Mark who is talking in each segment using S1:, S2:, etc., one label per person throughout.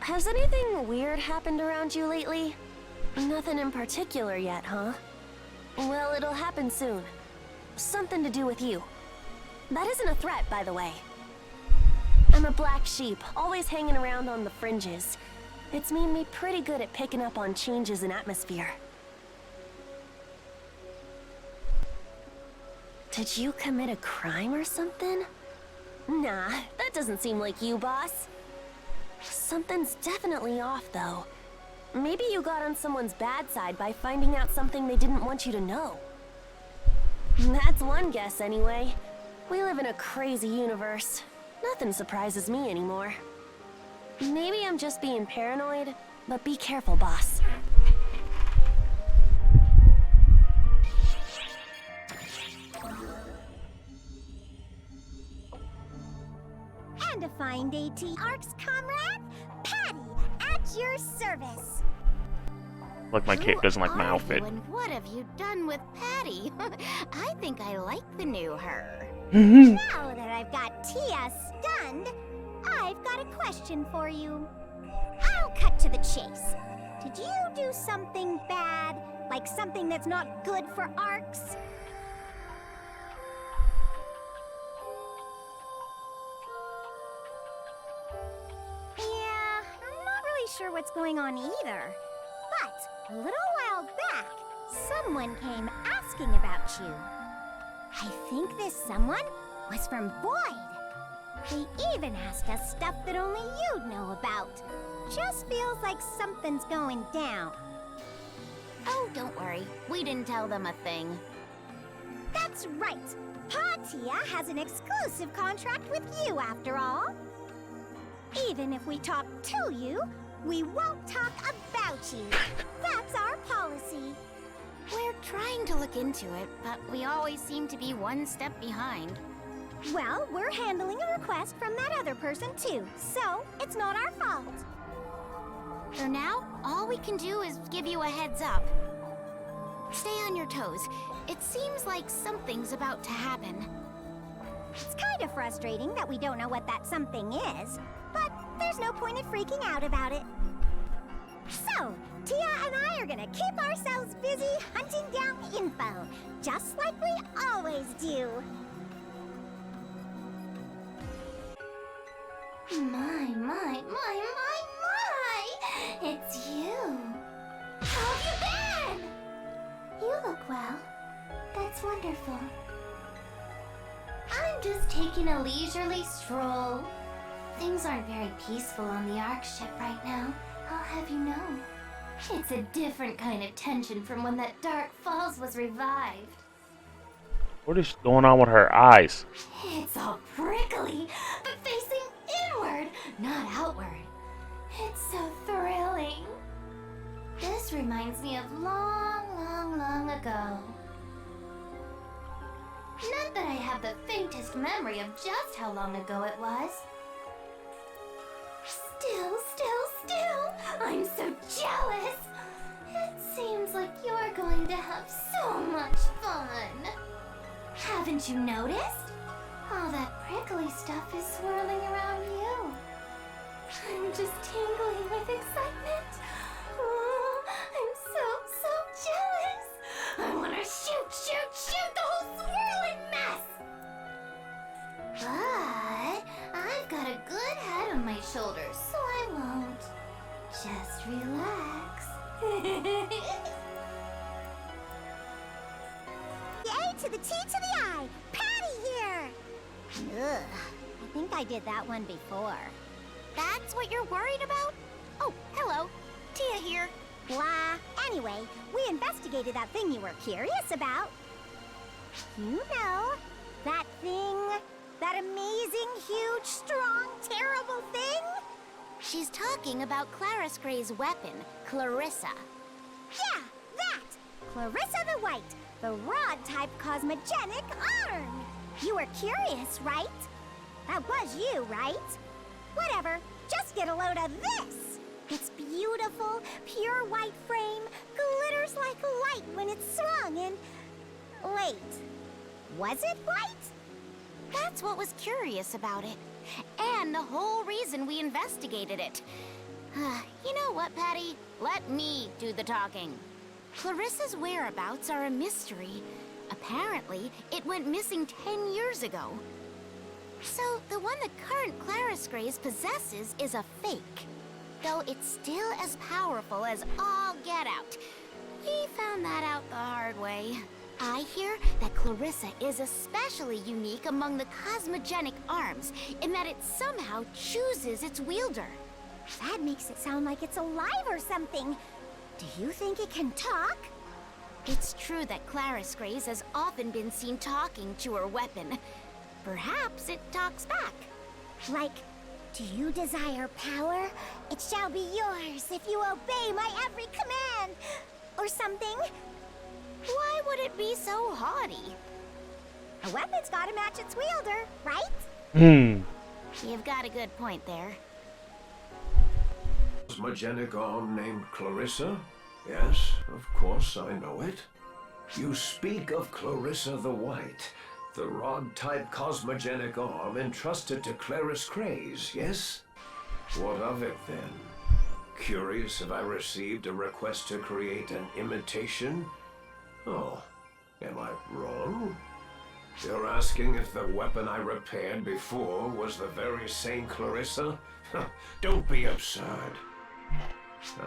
S1: Has anything weird happened around you lately? Nothing in particular yet, huh? Well, it'll happen soon. Something to do with you. That isn't a threat, by the way. I'm a black sheep, always hanging around on the fringes. It's made me pretty good at picking up on changes in atmosphere. Did you commit a crime or something? Nah, that doesn't seem like you, boss. Something's definitely off, though. Maybe you got on someone's bad side by finding out something they didn't want you to know. That's one guess, anyway. We live in a crazy universe. Nothing surprises me anymore. Maybe I'm just being paranoid, but be careful, boss.
S2: And to find AT Ark's comrade, Patty, at your service.
S3: Like my cape doesn't like my outfit.
S4: And what have you done with Patty? I think I like the new her.
S2: Now that I've got Tia stunned, I've got a question for you. I'll cut to the chase. Did you do something bad? Like something that's not good for Arks? Yeah, I'm not really sure what's going on either. But a little while back, someone came asking about you. I think this someone was from Boyd. They even asked us stuff that only you'd know about. Just feels like something's going down.
S4: Oh, don't worry. We didn't tell them a thing.
S2: That's right. Pa Tia has an exclusive contract with you after all. Even if we talk to you, we won't talk about you. That's our policy.
S4: We're trying to look into it, but we always seem to be one step behind.
S2: Well, we're handling a request from that other person too, so it's not our fault.
S4: For now, all we can do is give you a heads up. Stay on your toes. It seems like something's about to happen.
S2: It's kind of frustrating that we don't know what that something is, but there's no point in freaking out about it. So, Tia and I are gonna keep ourselves busy hunting down info, just like we always do.
S5: My! It's you! How have you been? You look well. That's wonderful. I'm just taking a leisurely stroll. Things aren't very peaceful on the Ark ship right now. I'll have you know. It's a different kind of tension from when that Dark Falls was revived.
S3: What is going on with her eyes?
S5: It's all prickly, but facing inward, not outward. It's so thrilling. This reminds me of long ago. Not that I have the faintest memory of just how long ago it was. Still, I'm so jealous. It seems like you're going to have so much fun. Haven't you noticed? All that prickly stuff is swirling around you. I'm just tingling with excitement. Oh, I'm so jealous. I want to shoot the whole swirling mess. But I've got a good head on my shoulders, so I won't. Just relax.
S2: The A to the T to the I. Patty here. Ugh, I think I did that one before.
S4: That's what you're worried about? Oh, hello. Tia here.
S2: Blah. Anyway, we investigated that thing you were curious about. You know, that thing, that amazing, huge, strong, terrible thing?
S4: She's talking about Clarissa Gray's weapon, Clarissa.
S2: Yeah, that! Clarissa the White, the rod-type cosmogenic arm! You were curious, right? That was you, right? Whatever, just get a load of this! It's beautiful, pure white frame, glitters like light when it's swung, and... Wait, was it white?
S4: That's what was curious about it. And the whole reason we investigated it. You know what, Patty? Let me do the talking. Clarissa's whereabouts are a mystery. Apparently, it went missing 10 years ago. So, the one that current Claris Grays possesses is a fake. Though it's still as powerful as all get out. We found that out the hard way. I hear that Clarissa is especially unique among the cosmogenic arms in that it somehow chooses its wielder.
S2: That makes it sound like it's alive or something. Do you think it can talk?
S4: It's true that Claris Grays has often been seen talking to her weapon. Perhaps it talks back.
S2: Like, do you desire power? It shall be yours if you obey my every command. Or something.
S4: Why would it be so haughty?
S2: A weapon's gotta match its wielder, right?
S4: You've got a good point there.
S6: Cosmogenic arm named Clarissa? Yes, of course I know it. You speak of Clarissa the White, the rod-type cosmogenic arm entrusted to Claris Grays, yes? What of it then? Curious if I received a request to create an imitation? Oh, am I wrong? You're asking if the weapon I repaired before was the very same Clarissa? Don't be absurd.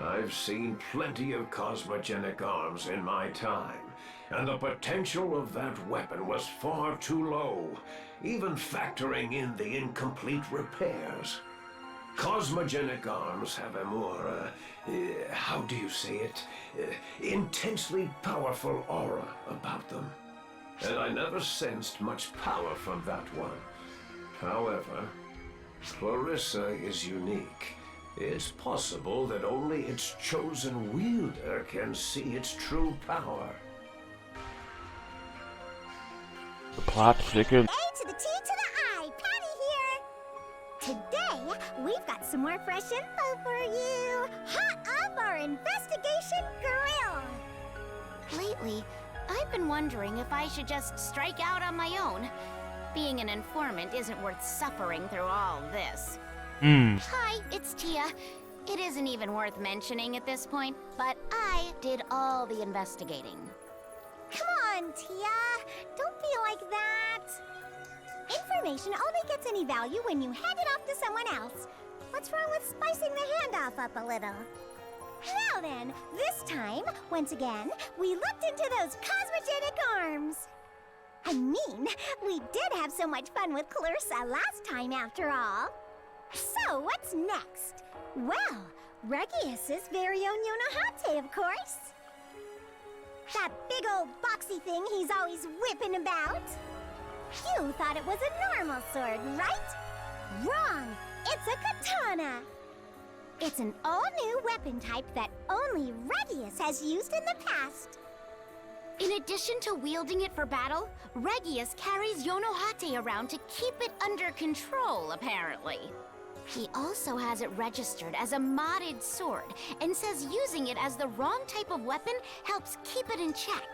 S6: I've seen plenty of cosmogenic arms in my time, and the potential of that weapon was far too low, even factoring in the incomplete repairs. Cosmogenic arms have a more, how do you say it, intensely powerful aura about them. And I never sensed much power from that one. However, Clarissa is unique. It's possible that only its chosen wielder can see its true power.
S3: The plot thickens.
S2: A to the T to the I, Patty here. Today, we've got some more fresh info for you. Hot up our investigation grill.
S4: Lately, I've been wondering if I should just strike out on my own. Being an informant isn't worth suffering through all this. Hi, it's Tia. It isn't even worth mentioning at this point, but I did all the investigating.
S2: Come on, Tia. Don't be like that. Information only gets any value when you hand it off to someone else. What's wrong with spicing the handoff up a little? Now then, this time, once again, we looked into those cosmogenic arms. I mean, we did have so much fun with Clarissa last time after all. So, what's next? Well, Regius's very own Yonohate, of course. That big old boxy thing he's always whipping about. You thought it was a normal sword, right? Wrong! It's a katana! It's an all-new weapon type that only Regius has used in the past.
S4: In addition to wielding it for battle, Regius carries Yonohate around to keep it under control, apparently. He also has it registered as a modded sword and says using it as the wrong type of weapon helps keep it in check.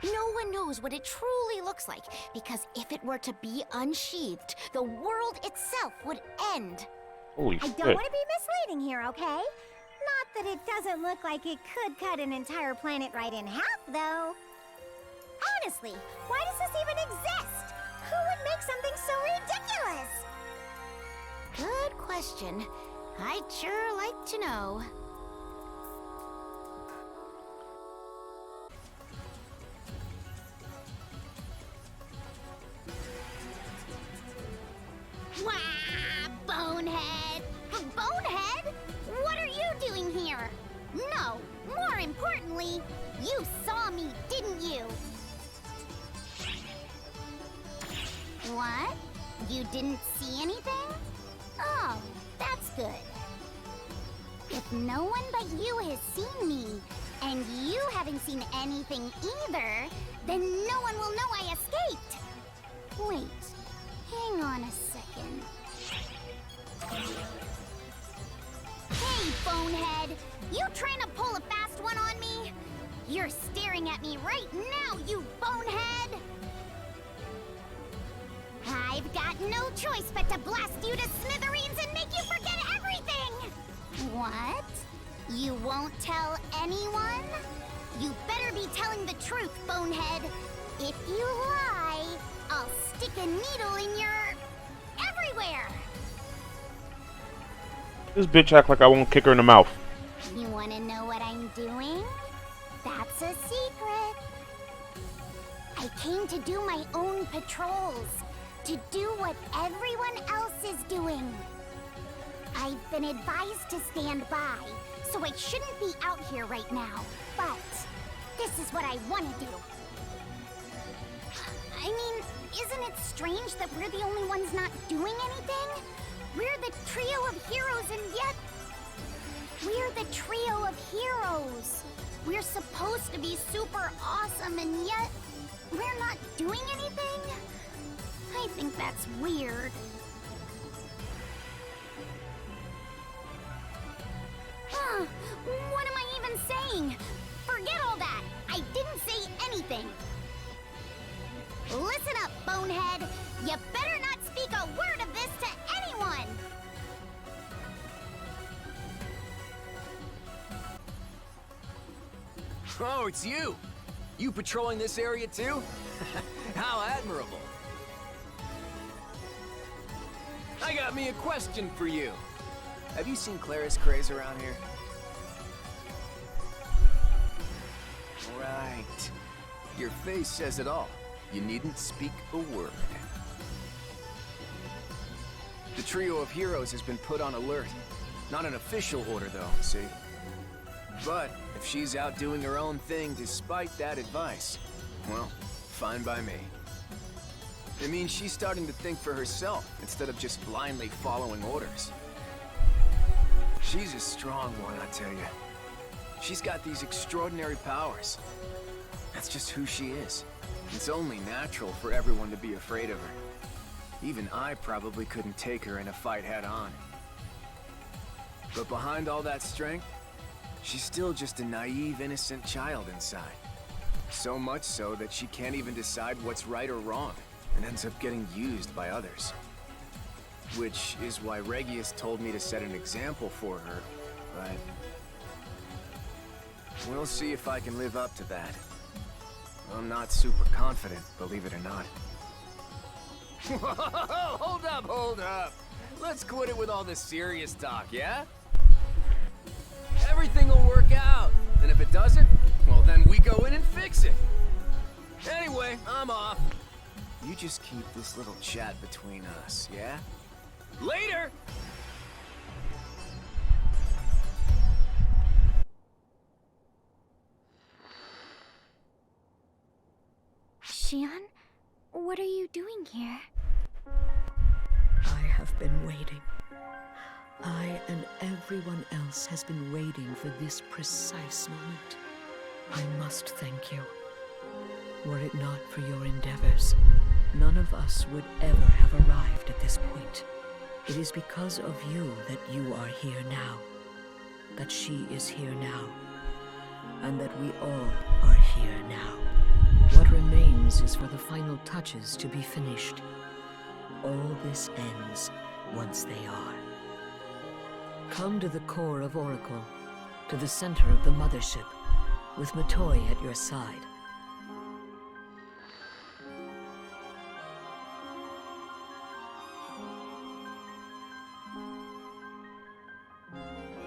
S4: No one knows what it truly looks like, because if it were to be unsheathed, the world itself would end.
S3: Holy
S2: I
S3: shit.
S2: don't want to be misleading here, okay? Not that it doesn't look like it could cut an entire planet right in half, though. Honestly, why does this even exist? Who would make something so ridiculous?
S4: Good question. I'd sure like to know.
S5: Wah! Bonehead! Bonehead? What are you doing here? No, more importantly, you saw me, didn't you? What? You didn't see anything? Oh, that's good. If no one but you has seen me, and you haven't seen anything either, then no one will know I escaped. Wait, hang on a second. Hey, Bonehead! You trying to pull a fast one on me? You're staring at me right now, you bonehead! I've got no choice but to blast you to smithereens and make you forget everything!
S2: You won't tell anyone? You better be telling the truth, bonehead. If you lie, I'll stick a needle in your... everywhere!
S3: This bitch act like I won't kick her in the mouth.
S2: You wanna know what I'm doing? That's a secret. I came to do my own patrols. To do what everyone else is doing. I've been advised to stand by, so I shouldn't be out here right now. But this is what I want to do. I mean, isn't it strange that we're the only ones not doing anything? We're the trio of heroes, and yet... we're the trio of heroes. We're supposed to be super awesome, and yet... we're not doing anything? I think that's weird. What am I even saying? Forget all that! I didn't say anything! Listen up, bonehead! You better not speak a word of this to anyone!
S7: Oh, it's you! You patrolling this area too? How admirable! I got me a question for you. Have you seen Claris Craze around here? Right. Your face says it all. You needn't speak a word. The trio of heroes has been put on alert. Not an official order, though, see? But if she's out doing her own thing despite that advice, well, fine by me. It means she's starting to think for herself instead of just blindly following orders. She's a strong one, I tell you. She's got these extraordinary powers. That's just who she is. It's only natural for everyone to be afraid of her. Even I probably couldn't take her in a fight head-on. But behind all that strength, she's still just a naive, innocent child inside. So much so that she can't even decide what's right or wrong, and ends up getting used by others. Which is why Regius told me to set an example for her, but... we'll see if I can live up to that. I'm not super confident, believe it or not. Hold up, hold up! Let's quit it with all this serious talk, yeah? Everything will work out, and if it doesn't, well then we go in and fix it. Anyway, I'm off. You just keep this little chat between us, yeah? Later!
S2: Xian, what are you doing here?
S8: I have been waiting. I and everyone else has been waiting for this precise moment. I must thank you. Were it not for your endeavors, none of us would ever have arrived at this point. It is because of you that you are here now, that she is here now, and that we all are here now. What remains is for the final touches to be finished. All this ends once they are. Come to the core of Oracle, to the center of the mothership, with Matoi at your side.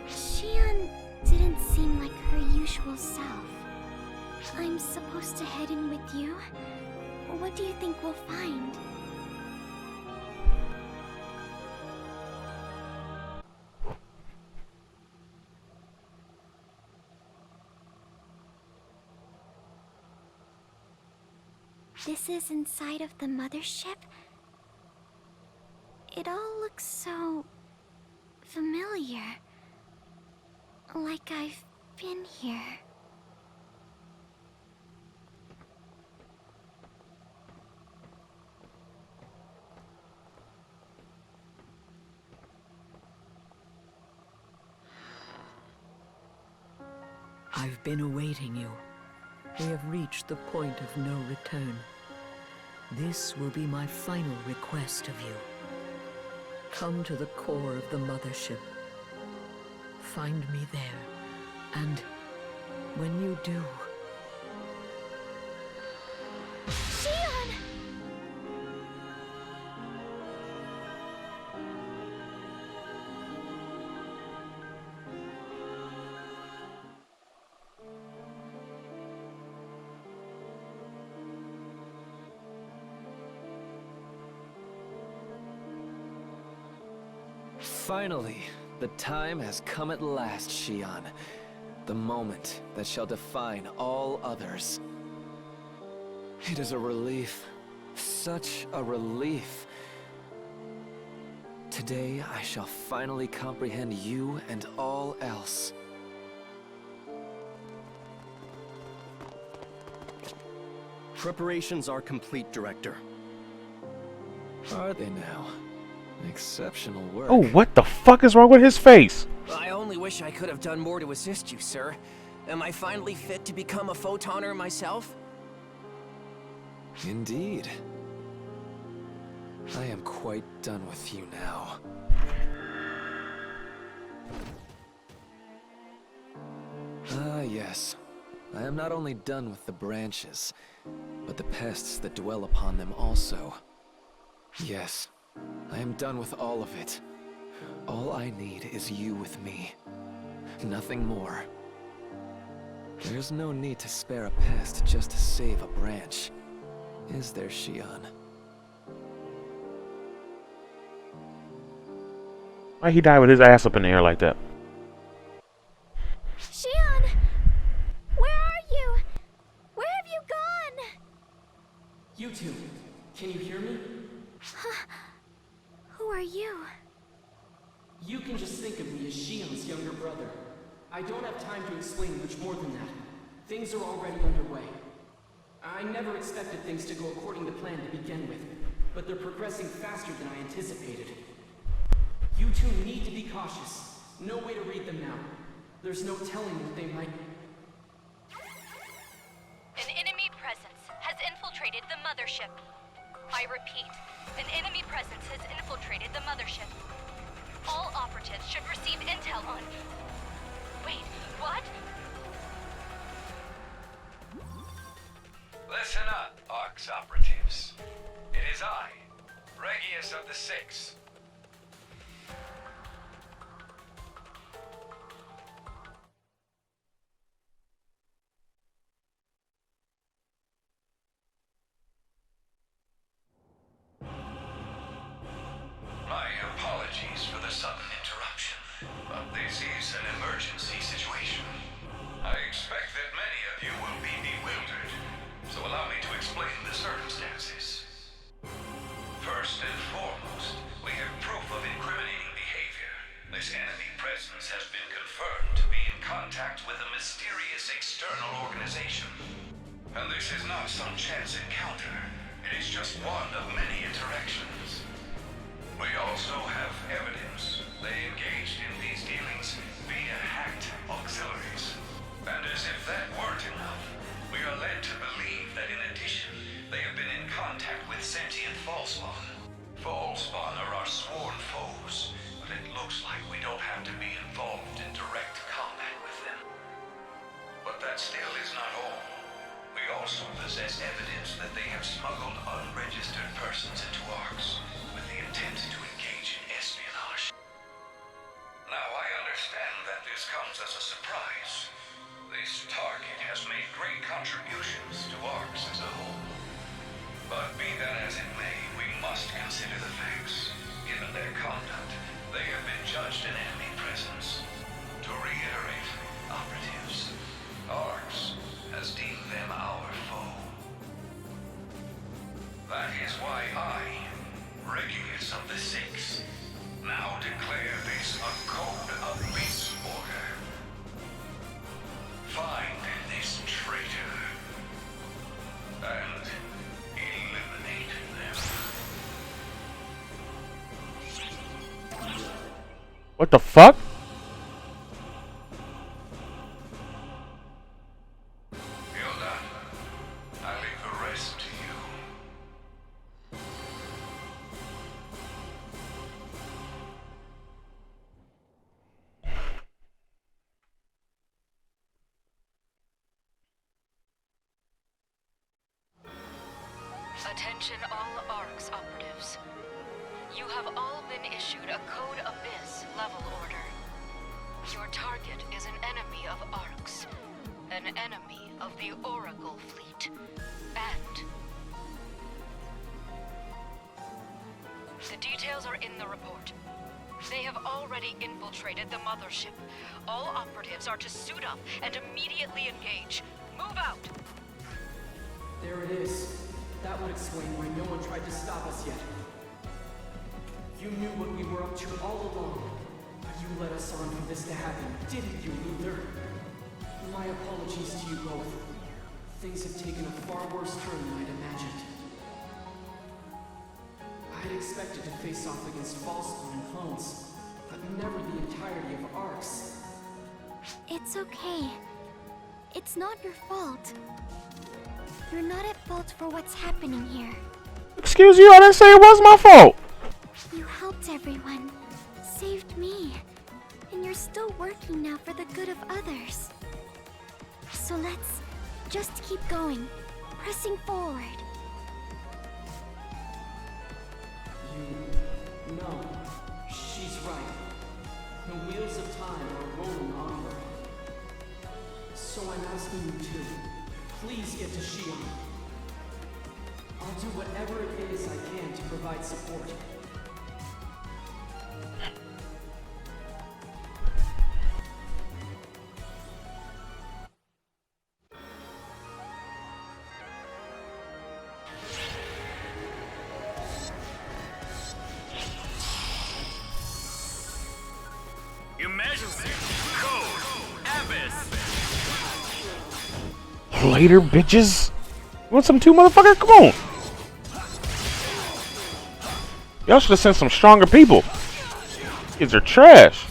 S2: Xian didn't seem like her usual self. I'm supposed to head in with you? What do you think we'll find? This is inside of the mothership? It all looks so... familiar. Like I've been here.
S8: I've been awaiting you. We have reached the point of no return. This will be my final request of you. Come to the core of the mothership. Find me there, And when you do,
S2: Shion!
S7: Finally, the time has come at last, Shion. The moment that shall define all others. It is a relief. Such a relief. Today, I shall finally comprehend you and all else.
S9: Preparations are complete, Director.
S7: Are they now? Exceptional work.
S3: Oh, what the fuck is wrong with his face?
S9: I only wish I could have done more to assist you, sir. Am I finally fit to become a photoner myself?
S7: Indeed. I am quite done with you now. Ah, yes. I am not only done with the branches, but the pests that dwell upon them also. Yes, I am done with all of it. All I need is you with me. Nothing more. There's no need to spare a pest just to save a branch. Is there, Shion?
S3: Why he died with his ass up in the air like that?
S2: Shion! Where are you? Where have you gone?
S10: You two, can you hear me?
S2: Who are you?
S10: You can just think of me as Shion's younger brother. I don't have time to explain much more than that. Things are already underway. I never expected things to go according to plan to begin with, but they're progressing faster than I anticipated. You two need to be cautious. No way to read them now. There's no telling what they might...
S11: An enemy presence has infiltrated the mothership. I repeat, an enemy presence has infiltrated the mothership. All operatives should receive intel on... Wait, what?
S12: Listen up, ARC's operatives. It is I, Regius of the Six. My apologies for the sudden interruption, but this is an emergency situation. I expect that many of you will be bewildered, so allow me to explain the circumstances. First and foremost, we have proof of incriminating behavior. This enemy presence has been confirmed to be in contact with a mysterious external organization. And this is not some chance encounter. It is just one of many interactions. We also have evidence they engaged in these dealings via hacked auxiliaries. And as if that weren't enough, we are led to believe that in addition, they have been in contact with sentient Falspawn. Falspawn are our sworn foes, but it looks like we don't have to be involved in direct combat with them. But that still is not all. We also possess evidence that they have smuggled unregistered persons into ARCs with the intent to engage in espionage. Now, I understand that this comes as a surprise. This target has made great contributions to ARCs as a whole. But be that as it may, we must consider the facts. Given their conduct, they have been judged an enemy presence. To reiterate, operatives, ARCs has deemed them our foe. That is why I, Regius of the Six, now declare this a code of peace order. Find this traitor and eliminate them.
S3: What the fuck?
S12: I leave the rest to you.
S11: Attention all ARCS operatives. You have all been issued a Code Abyss level order. Your target is an enemy of ARCS, an enemy of the Oracle Fleet, and... The details are in the report. They have already infiltrated the mothership. All operatives are to suit up and immediately engage. Move out!
S10: There it is. That would explain why no one tried to stop us yet. You knew what we were up to all along. But you led us on for this to happen, didn't you, Luther? My apologies to you both. Things have taken a far worse turn than I'd imagined. I had expected to face off against Falseborn and clones, but never the entirety of ARCS.
S2: It's okay. It's not your fault. You're not at fault for what's happening here.
S3: Excuse you, I didn't say it was my fault.
S2: You helped everyone, saved me, and you're still working now for the good of others. So let's just keep going, pressing forward.
S10: No, she's right. The wheels of time are rolling onward. So I'm asking you to, please get to Shion. I'll do whatever it is I can to provide support.
S12: Emergency code Abyss.
S3: Later, bitches. You want some too, motherfucker? Come on. Y'all should have sent some stronger people. Kids are trash.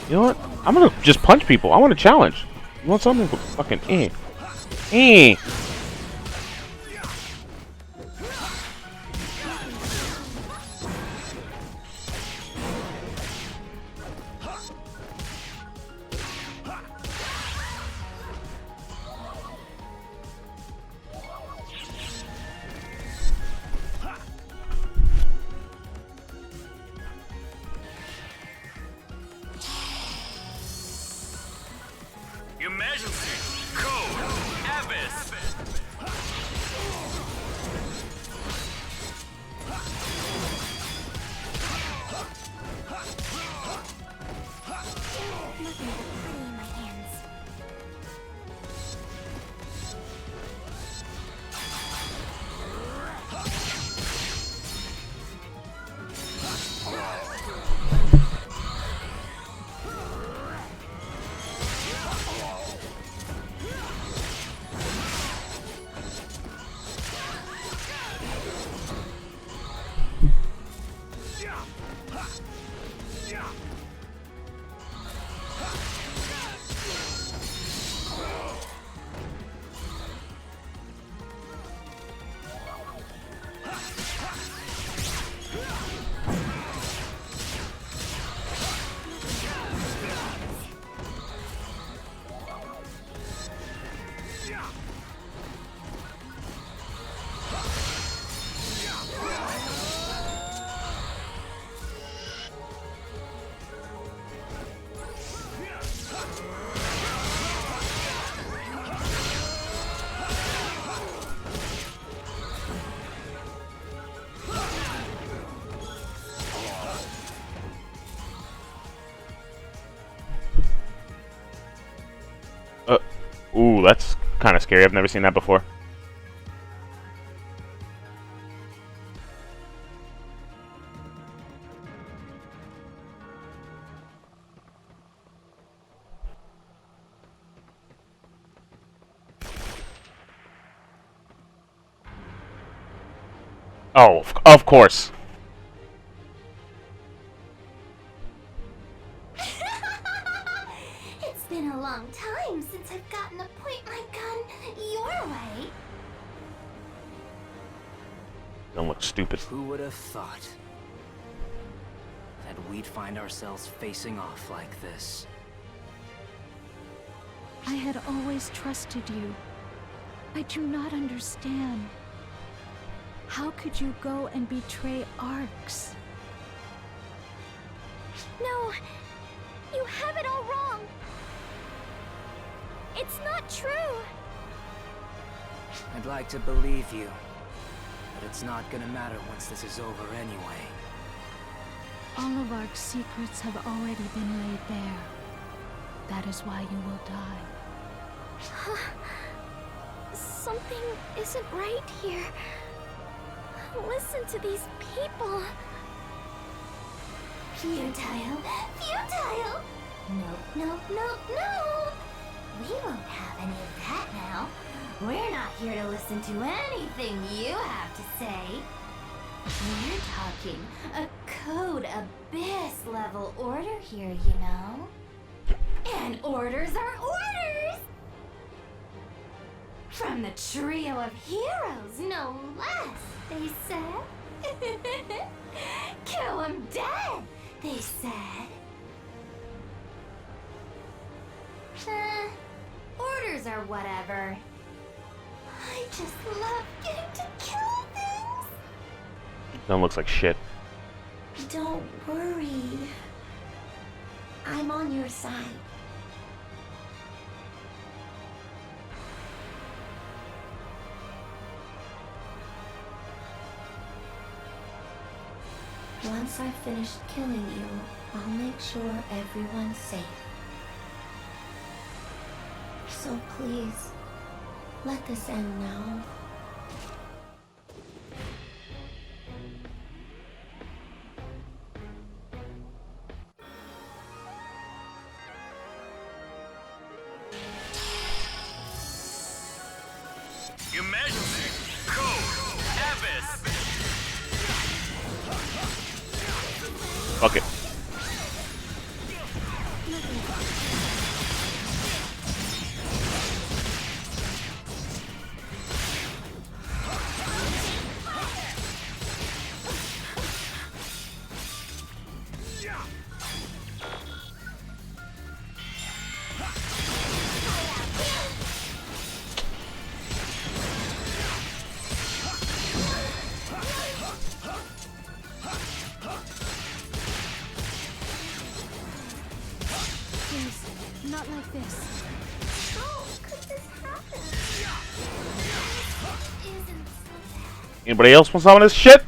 S3: You know what? I'm gonna just punch people. I want a challenge. You want something? Fucking eh.
S12: Emergency code Abyss.
S2: Nothing but putty in my hands.
S3: Ooh, that's kind of scary. I've never seen that before. Oh, of course.
S5: It's been a long time since I've gotten to point my gun your way.
S3: Don't look stupid.
S9: Who would have thought? that we'd find ourselves facing off like this.
S13: I had always trusted you. I do not understand. How could you go and betray Arx?
S2: No, you have it all wrong. It's not true.
S9: I'd like to believe you, but it's not gonna matter once this is over anyway.
S13: All of Arx's secrets have already been laid bare. That is why you will die.
S2: Something isn't right here. Listen to these people.
S5: Futile! Futile! No. We won't have any of that now. We're not here to listen to anything you have to say. We're talking a Code Abyss level order here, you know? And orders are orders! From the trio of heroes, no less, they said. Kill him dead, they said. Orders or whatever. I just love getting to kill things.
S3: That looks like shit.
S5: Don't worry. I'm on your side. Once I've finished killing you, I'll make sure everyone's safe. So please, let this end now.
S12: Your Majesty, Code Abyss.
S3: Fuck it.
S13: Not like this.
S5: How could this happen? Isn't so bad.
S3: Anybody else want some of this shit?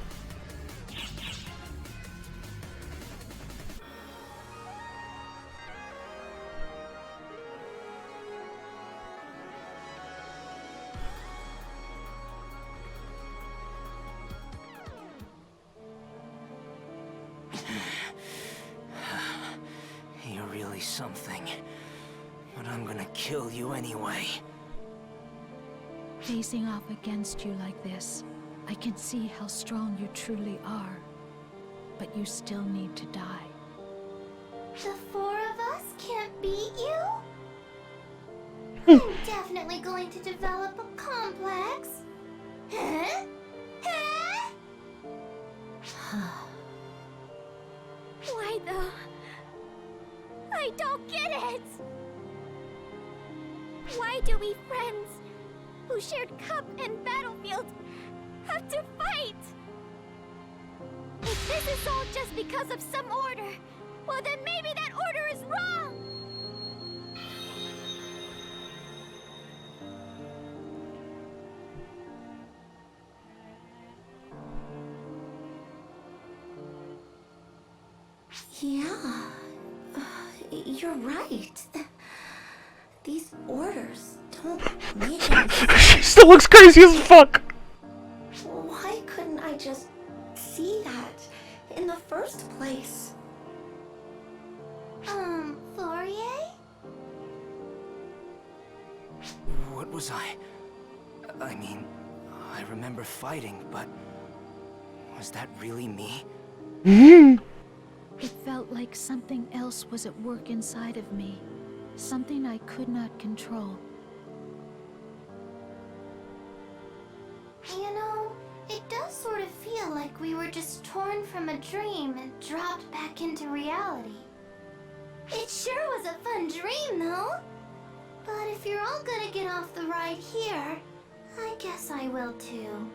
S9: You're really something. But I'm gonna kill you anyway.
S13: Facing off against you like this, I can see how strong you truly are. But you still need to die.
S5: The four of us can't beat you? I'm definitely going to develop a complex. Huh?
S2: Why though? I don't get it! Why do we friends, who shared cup and battlefield, have to fight? If this is all just because of some order, well then maybe that order is wrong!
S5: Yeah, you're right. These orders don't make any sense.
S3: She still looks crazy as fuck.
S5: Why couldn't I just see that in the first place? Fourier?
S9: What was I mean, I remember fighting, but was that really me?
S13: It felt like something else was at work inside of me. Something I could not control.
S5: You know, it does sort of feel feel like we were just torn from a dream and dropped back into reality. It sure was a fun dream, though. But if you're all gonna get off the ride here, I guess I will too.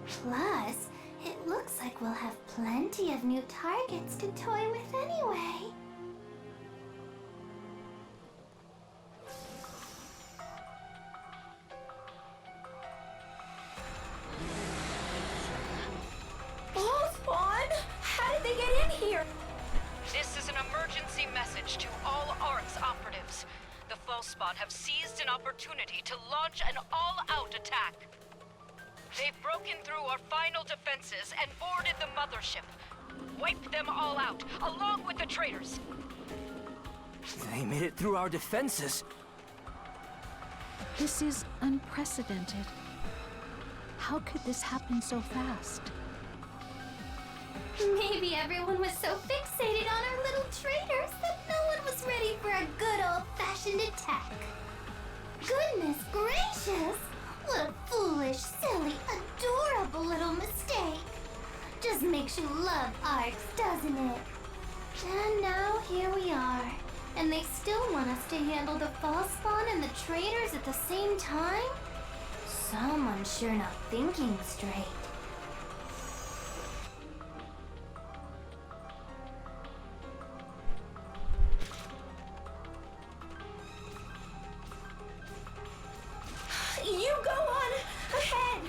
S5: Plus, it looks like we'll have plenty of new targets to toy with anyway.
S14: Spawn? How did they get in here?
S15: This is an emergency message to all ARC's operatives. The false spawn have seized an opportunity to launch an all-out attack. They've broken through our final defenses and boarded the mothership. Wipe them all out, along with the traitors.
S9: They made it through our defenses.
S13: This is unprecedented. How could this happen so fast?
S5: Maybe everyone was so fixated on our little traitors that no one was ready for a good old-fashioned attack. Goodness gracious! What a foolish, silly, adorable little mistake. Just makes you love ARCs, doesn't it? And now here we are. And they still want us to handle the false spawn and the traitors at the same time? Someone's sure not thinking straight.
S14: You go on ahead.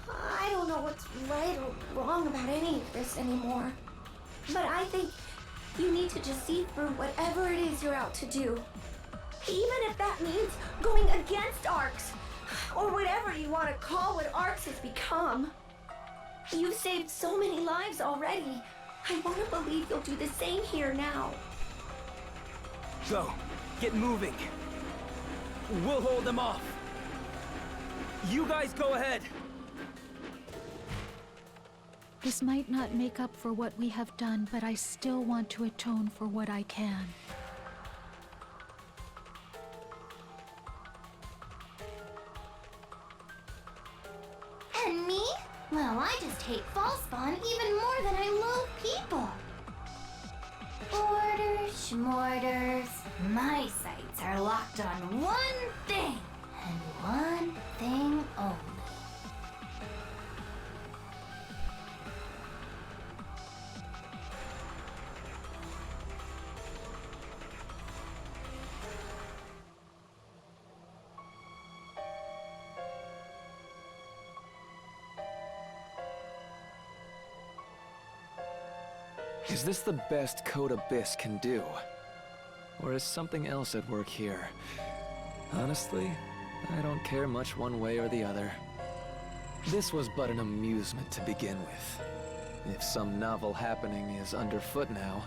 S14: I don't know what's right or wrong about any of this anymore. But I think you need to just see through whatever it is you're out to do. Even if that means going against ARCs, or whatever you want to call what ARCs has become. You've saved so many lives already. I want to believe you'll do the same here now.
S9: Go. Get moving. We'll hold them off. You guys go ahead.
S13: This might not make up for what we have done, but I still want to atone for what I can.
S5: And me? Well, I just hate Falspawn even more than I loathe people. Orders, schmorders. My sights are locked on one thing, and one thing only.
S7: Is this the best Code Abyss can do? Or is something else at work here? Honestly, I don't care much one way or the other. This was but an amusement to begin with. If some novel happening is underfoot now,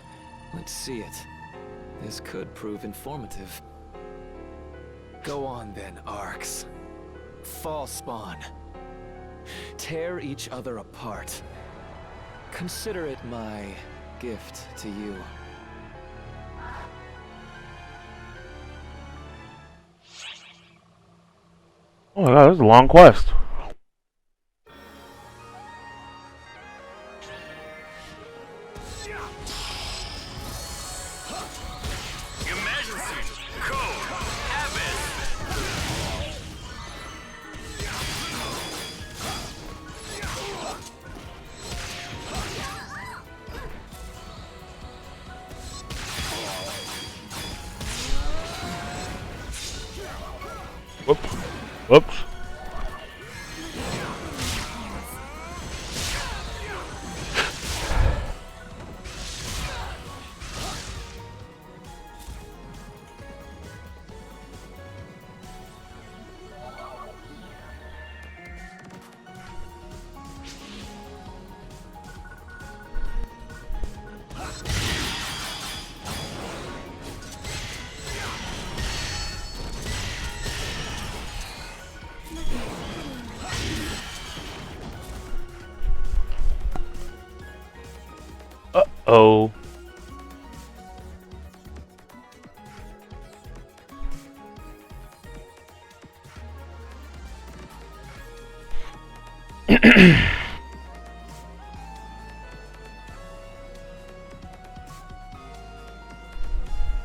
S7: let's see it. This could prove informative. Go on then, ARCs. Falspawn. Tear each other apart. Consider it my gift to you.
S3: Oh my god, this is a long quest.
S12: Emergency! Code! Abyss!
S3: Whoops. Whoops. Uh-oh.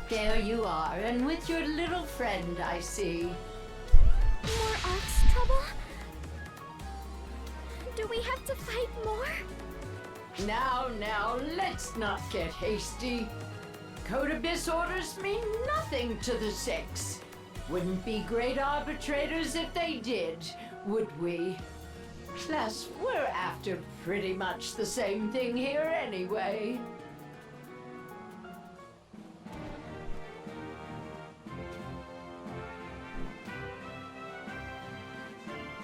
S16: There you are, and with your little friend, I see.
S2: More Arcs trouble? Do we have to fight more?
S16: Now, let's not get hasty. Code Abyss orders mean nothing to the Six. Wouldn't be great arbitrators if they did, would we? Plus, we're after pretty much the same thing here anyway.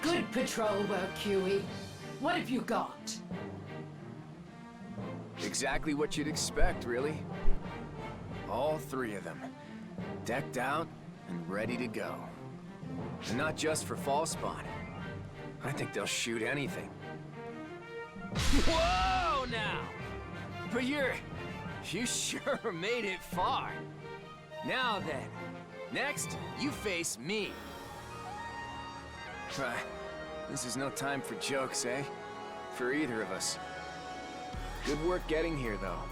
S16: Good patrol work, Huey. What have you got?
S7: Exactly what you'd expect, really. All three of them. Decked out and ready to go. And not just for fall spawn. I think they'll shoot anything. Whoa, now! But you sure made it far. Now then, next, you face me. This is no time for jokes, eh? For either of us. Good work getting here, though.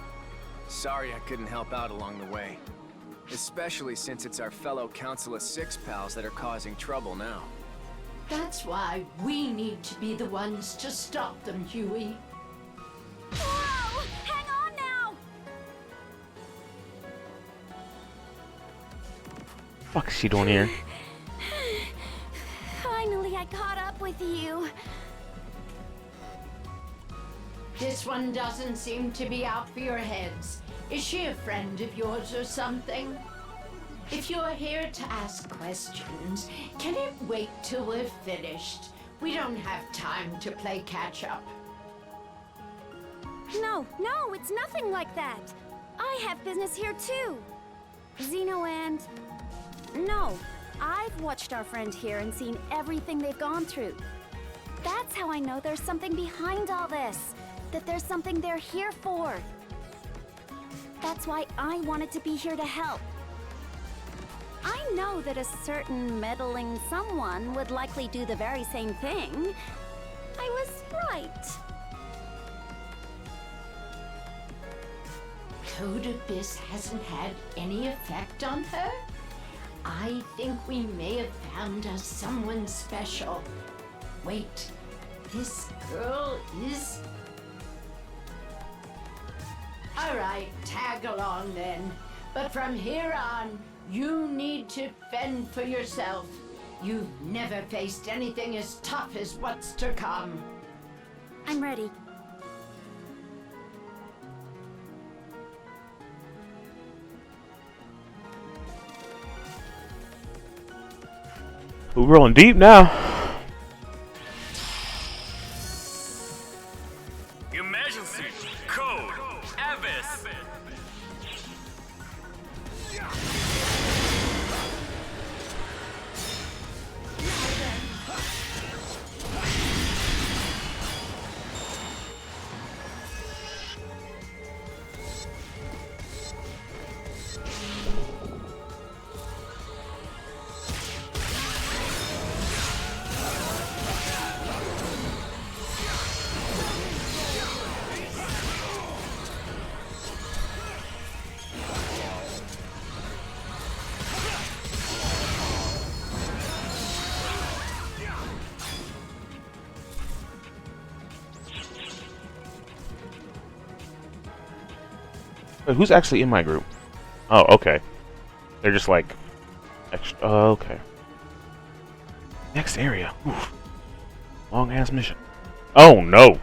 S7: Sorry I couldn't help out along the way. Especially since it's our fellow Council of Six pals that are causing trouble now.
S16: That's why we need to be the ones to stop them, Huey.
S2: Whoa! Hang on now!
S3: Fuck's she doing here?
S2: Finally, I caught up with you.
S16: This one doesn't seem to be out for your heads. Is she a friend of yours or something? If you're here to ask questions, can it wait till we're finished? We don't have time to play catch-up.
S2: No, it's nothing like that. I have business here too. Xeno and... No, I've watched our friend here and seen everything they've gone through. That's how I know there's something behind all this. That there's something they're here for. That's why I wanted to be here to help. I know that a certain meddling someone would likely do the very same thing. I was right.
S16: Code Abyss hasn't had any effect on her? I think we may have found us someone special. Wait, this girl is... Alright, tag along then. But from here on, you need to fend for yourself. You've never faced anything as tough as what's to come.
S2: I'm ready.
S3: We're rolling deep now.
S17: Emergency code Abyss.
S3: Wait, who's actually in my group? Oh, okay. They're just like extra. Oh, okay. Next area. Oof. Long ass mission. Oh no.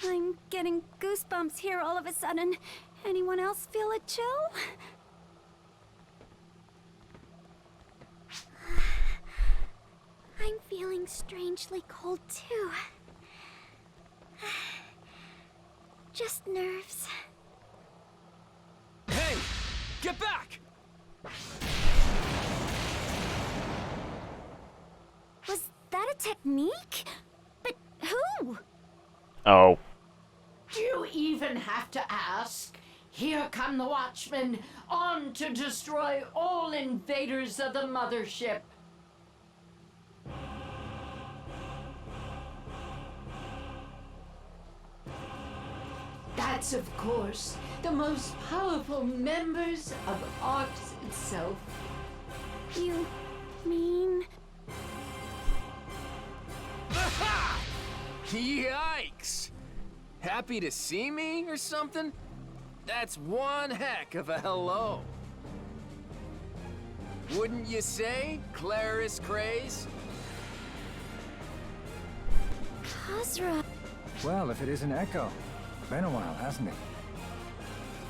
S2: I'm getting goosebumps here all of a sudden. Anyone else feel a chill? I'm feeling strangely cold too. Just nerves.
S7: Hey! Get back!
S2: Was that a technique? But who?
S3: Oh.
S16: Do you even have to ask? Here come the Watchmen, on to destroy all invaders of the mothership. That's, of course, the most powerful members of ARCS itself.
S1: You mean...
S7: Yikes! Happy to see me or something? That's one heck of a hello. Wouldn't you say, Clarice Craze?
S1: Khazra...
S18: Well, if it is an echo. Been a while, hasn't it?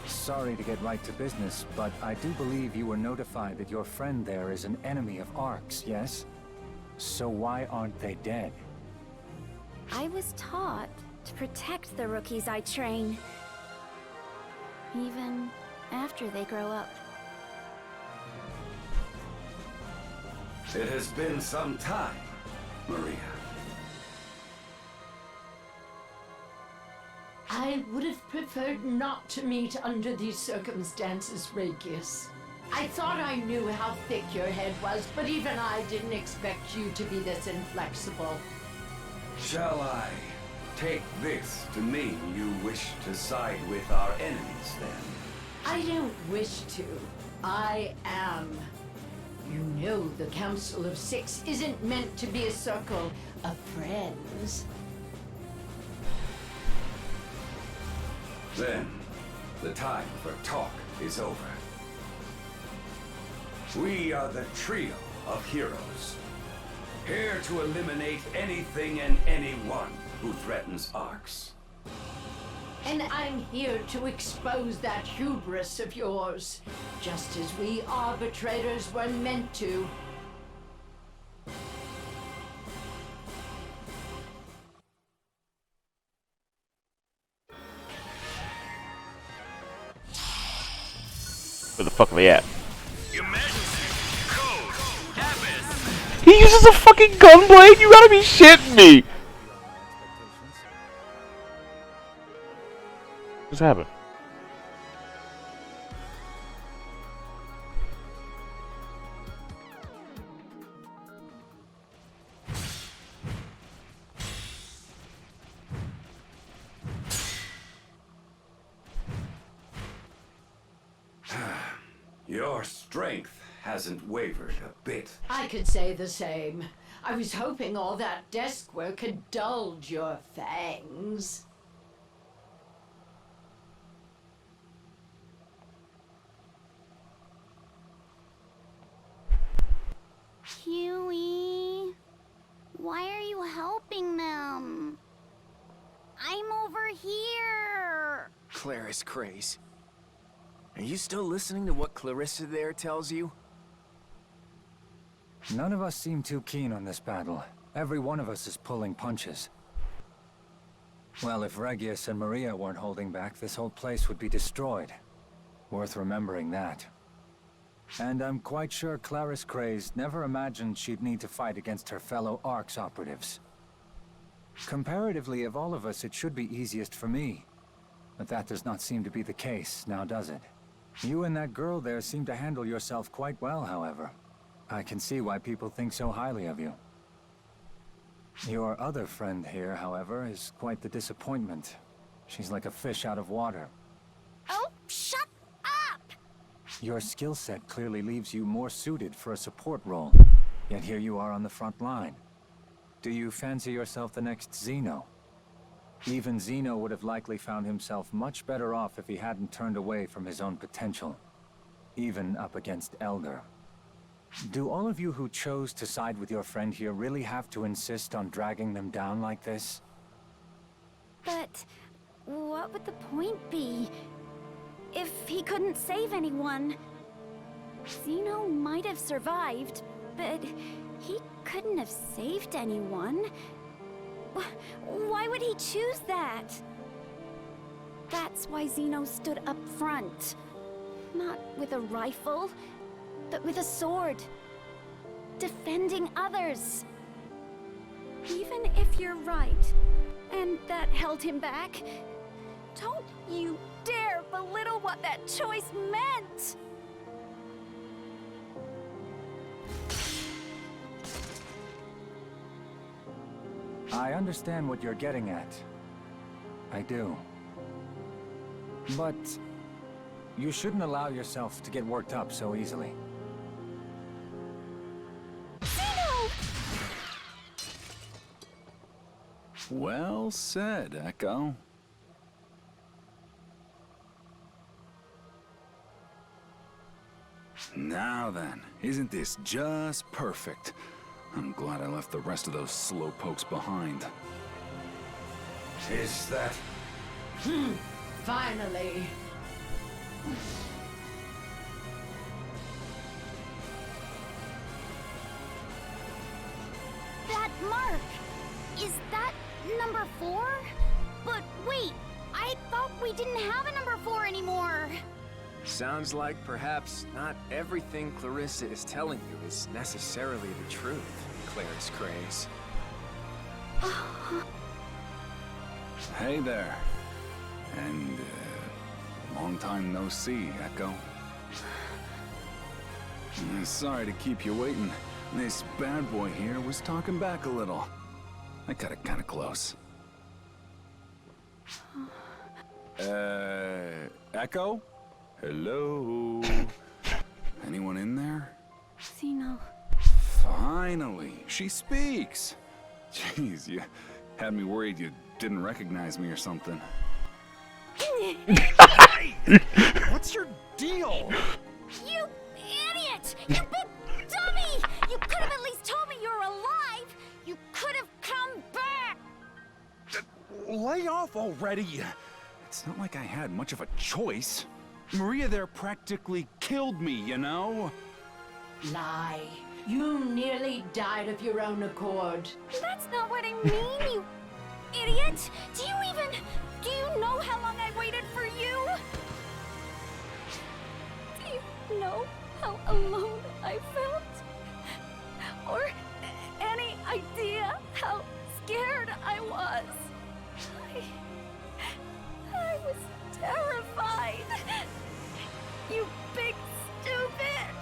S18: Sorry to get right to business, but I do believe you were notified that your friend there is an enemy of ARC's, yes? So why aren't they dead?
S1: I was taught to protect the rookies I train. Even after they grow up.
S12: It has been some time, Maria.
S16: I would have preferred not to meet under these circumstances, Ragius. I thought I knew how thick your head was, but even I didn't expect you to be this inflexible.
S12: Shall I take this to mean you wish to side with our enemies, then?
S16: I don't wish to. I am. You know the Council of Six isn't meant to be a circle of friends.
S12: Then, the time for talk is over. We are the trio of heroes, here to eliminate anything and anyone who threatens ARCS.
S16: And I'm here to expose that hubris of yours, just as we arbitrators were meant to.
S3: Where the fuck are they at?
S17: Code.
S3: He uses a fucking gunblade? You gotta be shitting me! What's happened?
S12: Your strength hasn't wavered a bit.
S16: I could say the same. I was hoping all that desk work had dulled your fangs.
S4: Huey, why are you helping them? I'm over here.
S7: Clarice Craze. Are you still listening to what Clarissa there tells you?
S18: None of us seem too keen on this battle. Every one of us is pulling punches. Well, if Regius and Maria weren't holding back, this whole place would be destroyed. Worth remembering that. And I'm quite sure Clarice Craze never imagined she'd need to fight against her fellow ARCS operatives. Comparatively, of all of us, it should be easiest for me. But that does not seem to be the case, now does it? You and that girl there seem to handle yourself quite well, however. I can see why people think so highly of you. Your other friend here, however, is quite the disappointment. She's like a fish out of water.
S4: Oh, shut up!
S18: Your skill set clearly leaves you more suited for a support role. Yet here you are on the front line. Do you fancy yourself the next Zeno? Even Zeno would have likely found himself much better off if he hadn't turned away from his own potential. Even up against Elder. Do all of you who chose to side with your friend here really have to insist on dragging them down like this?
S1: But what would the point be? If he couldn't save anyone? Zeno might have survived, but he couldn't have saved anyone. Why would he choose that? That's why Zeno stood up front. Not with a rifle, but with a sword. Defending others. Even if you're right,
S13: and that held him back. Don't you dare belittle what that choice meant!
S18: I understand what you're getting at. I do. But you shouldn't allow yourself to get worked up so easily.
S19: Well said, Echo. Now then, isn't this just perfect? I'm glad I left the rest of those slowpokes behind.
S6: Is that...
S16: Finally.
S2: That mark! Is that number 4? But wait, I thought we didn't have a number 4 anymore.
S7: Sounds like perhaps not everything Clarissa is telling you is necessarily the truth, Clarice Craze.
S19: Hey there. And, long time no see, Echo. Sorry to keep you waiting. This bad boy here was talking back a little. I got it kinda close. Echo? Hello? Anyone in there?
S13: Zeno.
S19: Finally, she speaks. Jeez, you had me worried you didn't recognize me or something.
S9: Hey! What's your deal?
S2: You idiot! You big dummy! You could have at least told me you were alive! You could have come back!
S19: Lay off already! It's not like I had much of a choice. Maria there practically killed me, you know?
S16: Lie. You nearly died of your own accord.
S13: That's not what I mean, you idiot! Do you know how long I waited for you? Do you know how alone I felt? Or any idea how scared I was? I was terrified. You big stupid!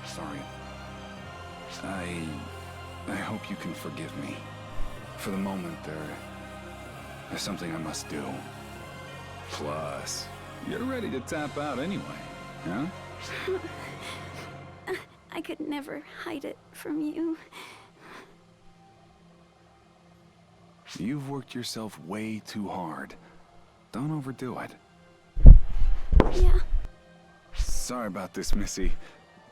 S19: Sorry. I hope you can forgive me. For the moment, there's something I must do. Plus, you're ready to tap out anyway, huh?
S13: I could never hide it from you.
S19: You've worked yourself way too hard. Don't overdo it.
S13: Yeah.
S19: Sorry about this, Missy.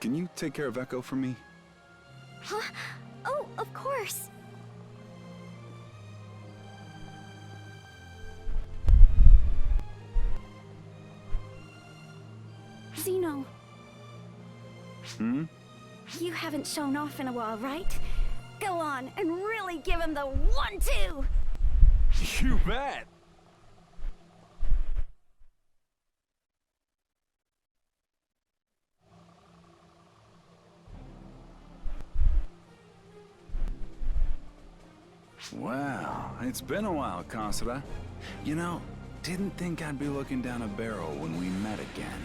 S19: Can you take care of Echo for me?
S13: Huh? Oh, of course. Zeno.
S19: Hmm?
S13: You haven't shown off in a while, right? Go on and really give him the 1-2!
S19: You bet! Wow, it's been a while, Kothar. You know, didn't think I'd be looking down a barrel when we met again.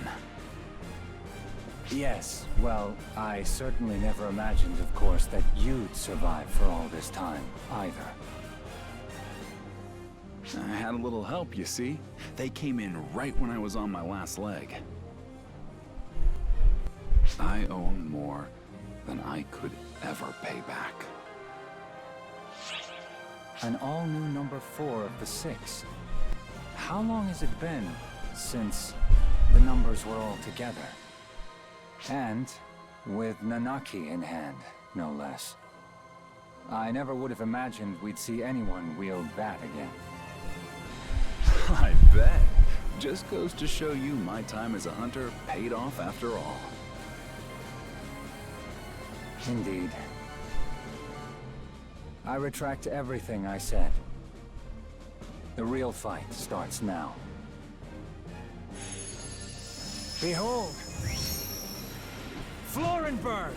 S18: Yes, well, I certainly never imagined, of course, that you'd survive for all this time, either.
S19: I had a little help, you see. They came in right when I was on my last leg. I owe them more than I could ever pay back.
S18: An all-new number 4 of the 6. How long has it been since the numbers were all together? And with Nanaki in hand, no less. I never would have imagined we'd see anyone wield that again.
S19: I bet. Just goes to show you my time as a hunter paid off after all.
S18: Indeed. I retract everything I said. The real fight starts now. Behold! Florenberg!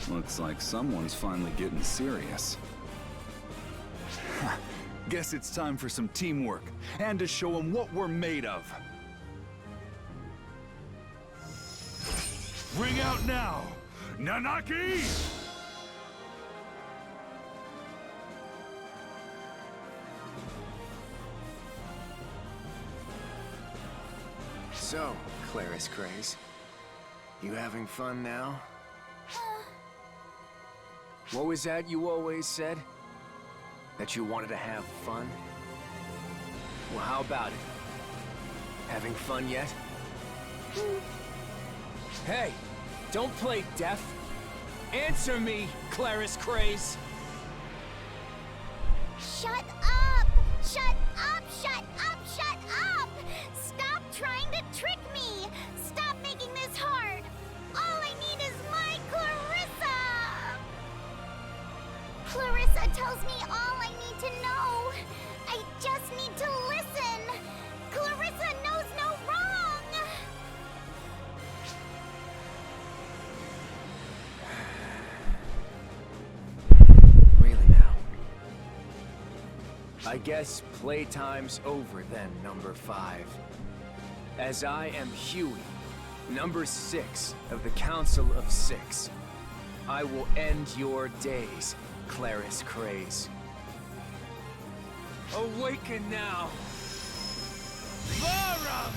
S19: Looks like someone's finally getting serious. Guess it's time for some teamwork, and to show them what we're made of. Ring out now! Nanaki!
S7: So, Claris Craze, you having fun now? What was that you always said? That you wanted to have fun? Well, how about it? Having fun yet? Hey, don't play deaf. Answer me, Claris Craze.
S2: Shut up! Shut up! Shut up! Shut up! Stop trying to trick me! Stop making this hard! All I need is my Clarissa! Clarissa tells me all I need to know. I just need to listen. Clarissa knows no wrong!
S7: Really now? I guess playtime's over then, number 5. As I am Huey, number 6 of the Council of 6, I will end your days, Claris Craze. Awaken now! Varum!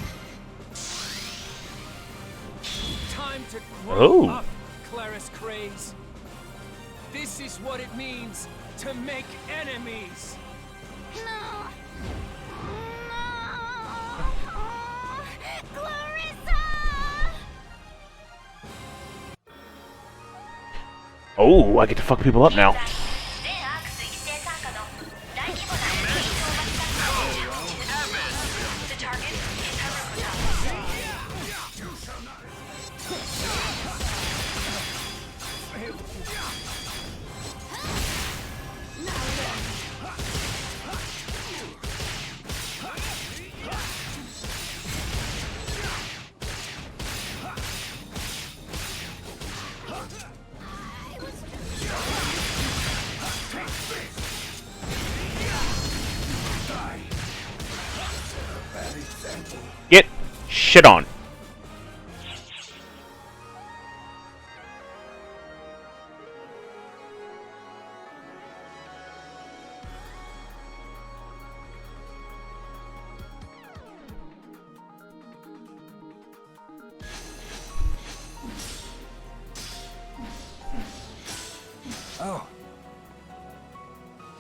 S7: Time to grow up, Claris Craze. This is what it means to make enemies.
S2: No! Clarissa!
S3: Oh, I get to fuck people up now. Get shit on.
S18: Oh.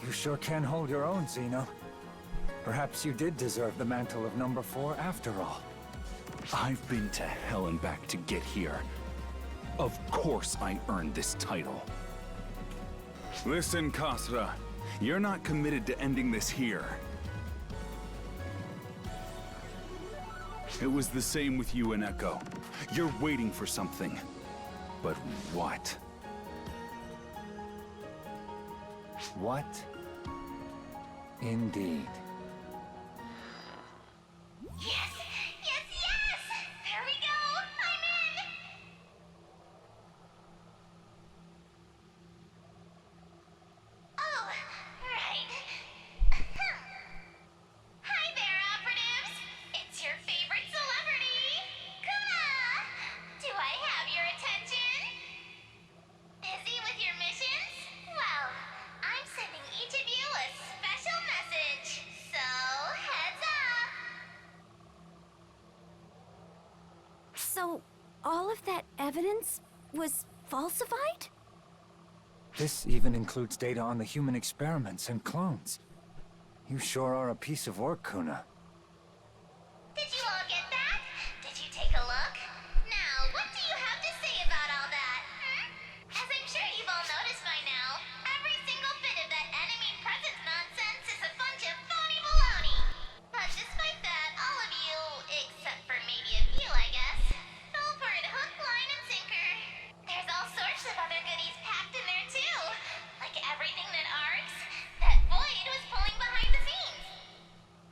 S18: You sure can hold your own, Xeno. Perhaps you did deserve the mantle of number 4 after all.
S19: I've been to hell and back to get here. Of course I earned this title. Listen, Kothar. You're not committed to ending this here. It was the same with you and Echo. You're waiting for something. But what?
S18: What? Indeed.
S5: Yes! Yes, yes! There we go! I'm in! Oh, right. Hi there, operatives! It's your favorite celebrity, Kuna! Do I have your attention? Busy with your missions? Well, I'm sending each of you a special message, so heads up!
S13: So, all of that evidence was falsified?
S18: This even includes data on the human experiments and clones. You sure are a piece of work, Kuna.
S5: Did you all get that? Did you take a look? Now, what do you have to say about all that? As I'm sure you've all noticed by now, every single bit of that enemy presence nonsense is a bunch of phony baloney. But despite that, all of you, except for maybe a few, I guess, fell for it hook, line, and sinker. There's all sorts of other goodies packed in there too, like everything that Arx, that Void was pulling behind the scenes.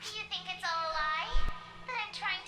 S5: Do you think it's all a lie? That I'm trying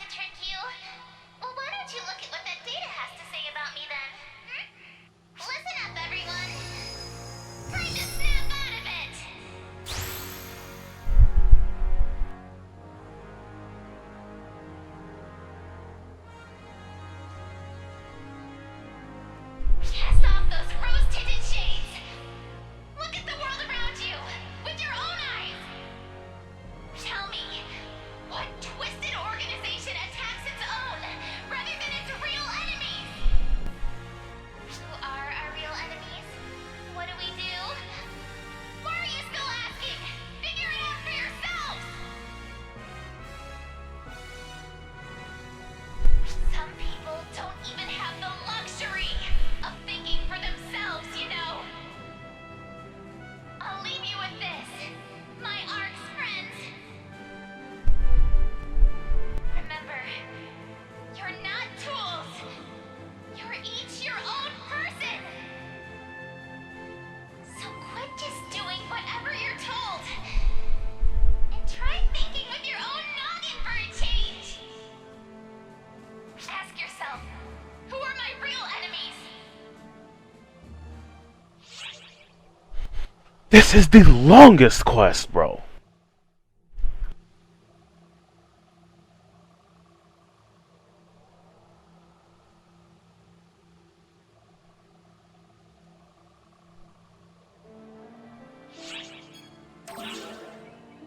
S3: This is the longest quest, bro.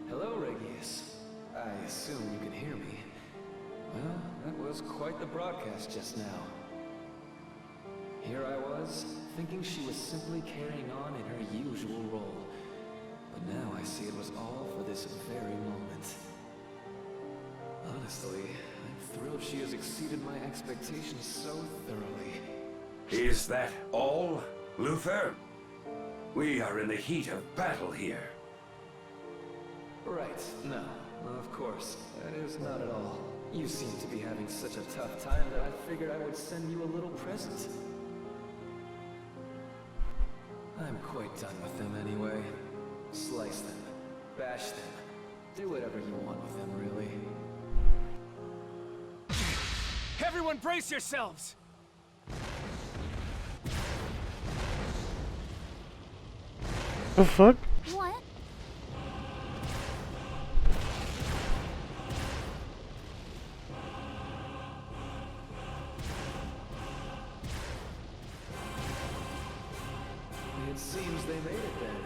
S20: Hello, Regius. I assume you can hear me. Well, that was quite the broadcast just now. Here I was, thinking she was simply carrying on in her usual role. But now I see it was all for this very moment. Honestly, I'm thrilled she has exceeded my expectations so thoroughly.
S12: Is that all, Luther? We are in the heat of battle here.
S20: Right, no, of course, that is not at all. You seem to be having such a tough time that I figured I would send you a little present. I'm quite done with them anyway. Slice them, bash them, do whatever you want with them, really.
S9: Everyone brace yourselves!
S3: The fuck?
S2: What?
S20: It seems they made it then.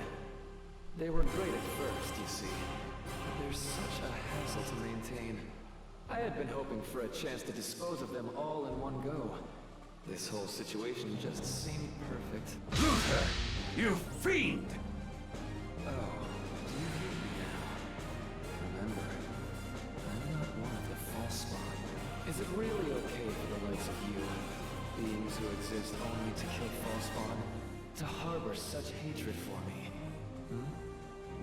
S20: They were great at first, you see. But they're such a hassle to maintain. I had been hoping for a chance to dispose of them all in one go. This whole situation just seemed perfect.
S12: Luther, you fiend!
S20: Oh, you hate me now. Remember, I'm not one of the false spawn. Is it really okay for the likes of you, beings who exist only to kill false spawn, to harbor such hatred for me?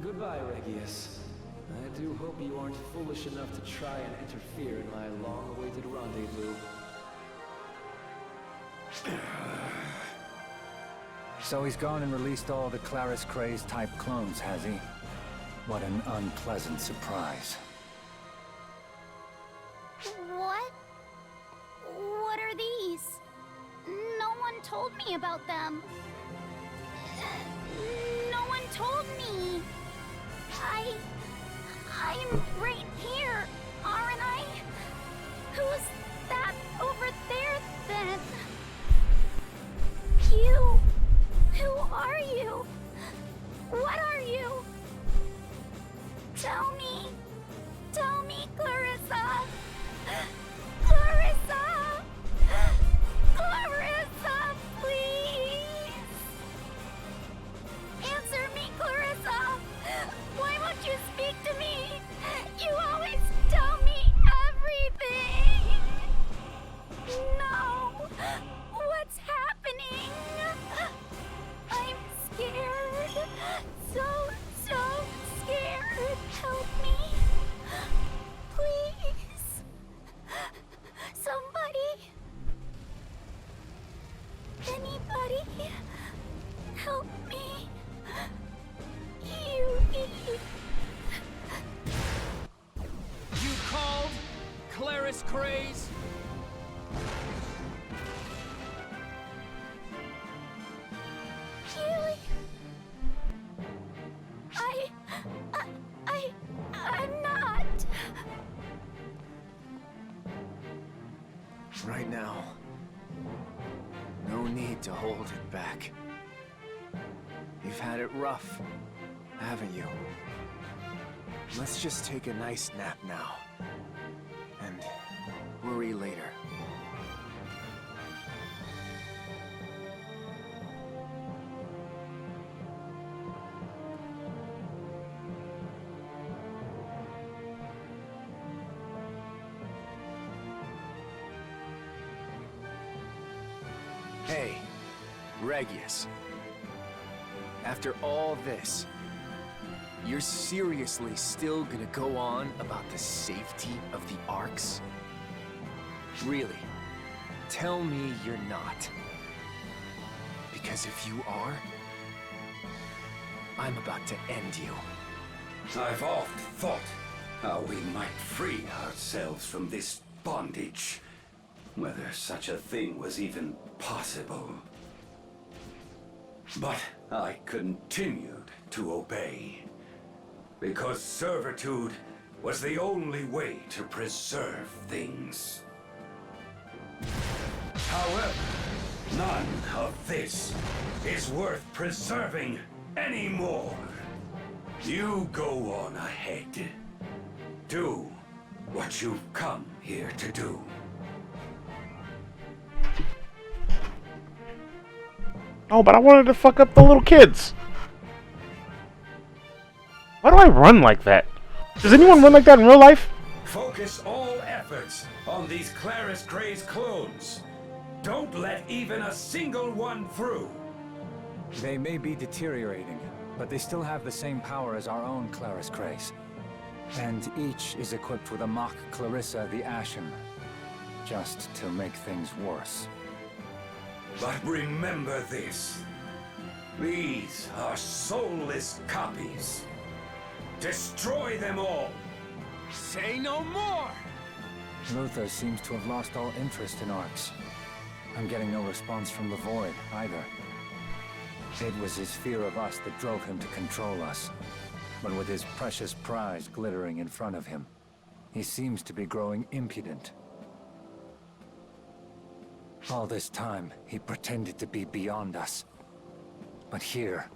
S20: Goodbye, Regius. I do hope you aren't foolish enough to try and interfere in my long-awaited rendezvous.
S18: So he's gone and released all the Claris Craze type clones, has he? What an unpleasant surprise.
S2: What? What are these? No one told me about them. No one told me. I'm right here, aren't I? Who's that over there, then? You... Who are you? What are you? Tell me. Tell me, Clarissa. Clarissa! Clarissa, please! Answer me, Clarissa! Why won't you speak to me? You always tell me everything! No! What's happening? I'm scared. So scared. Help me. Please. Somebody. Anybody. Help me.
S9: You called? Claris Craze?
S2: Really? I'm not.
S7: Right now, no need to hold it back. You've had it rough, haven't you? Let's just take a nice nap now. And worry later. Hey, Regius. After all this, you're seriously still gonna go on about the safety of the Arks? Really? Tell me you're not. Because if you are, I'm about to end you.
S12: I've often thought how we might free ourselves from this bondage. Whether such a thing was even possible. But I continued to obey. Because servitude was the only way to preserve things. However, none of this is worth preserving anymore. You go on ahead. Do what you've come here to do.
S3: Oh, but I wanted to fuck up the little kids. Why do I run like that? Does anyone run like that in real life?
S12: Focus all efforts on these Claris Gray's clones. Don't let even a single one through.
S18: They may be deteriorating, but they still have the same power as our own Claris Grays. And each is equipped with a mock Clarissa the Ashen, just to make things worse.
S12: But remember this. These are soulless copies. Destroy them all!
S9: Say no more!
S18: Luther seems to have lost all interest in ARCs. I'm getting no response from the Void, either. It was his fear of us that drove him to control us. But with his precious prize glittering in front of him, he seems to be growing impudent. All this time, he pretended to be beyond us. But here,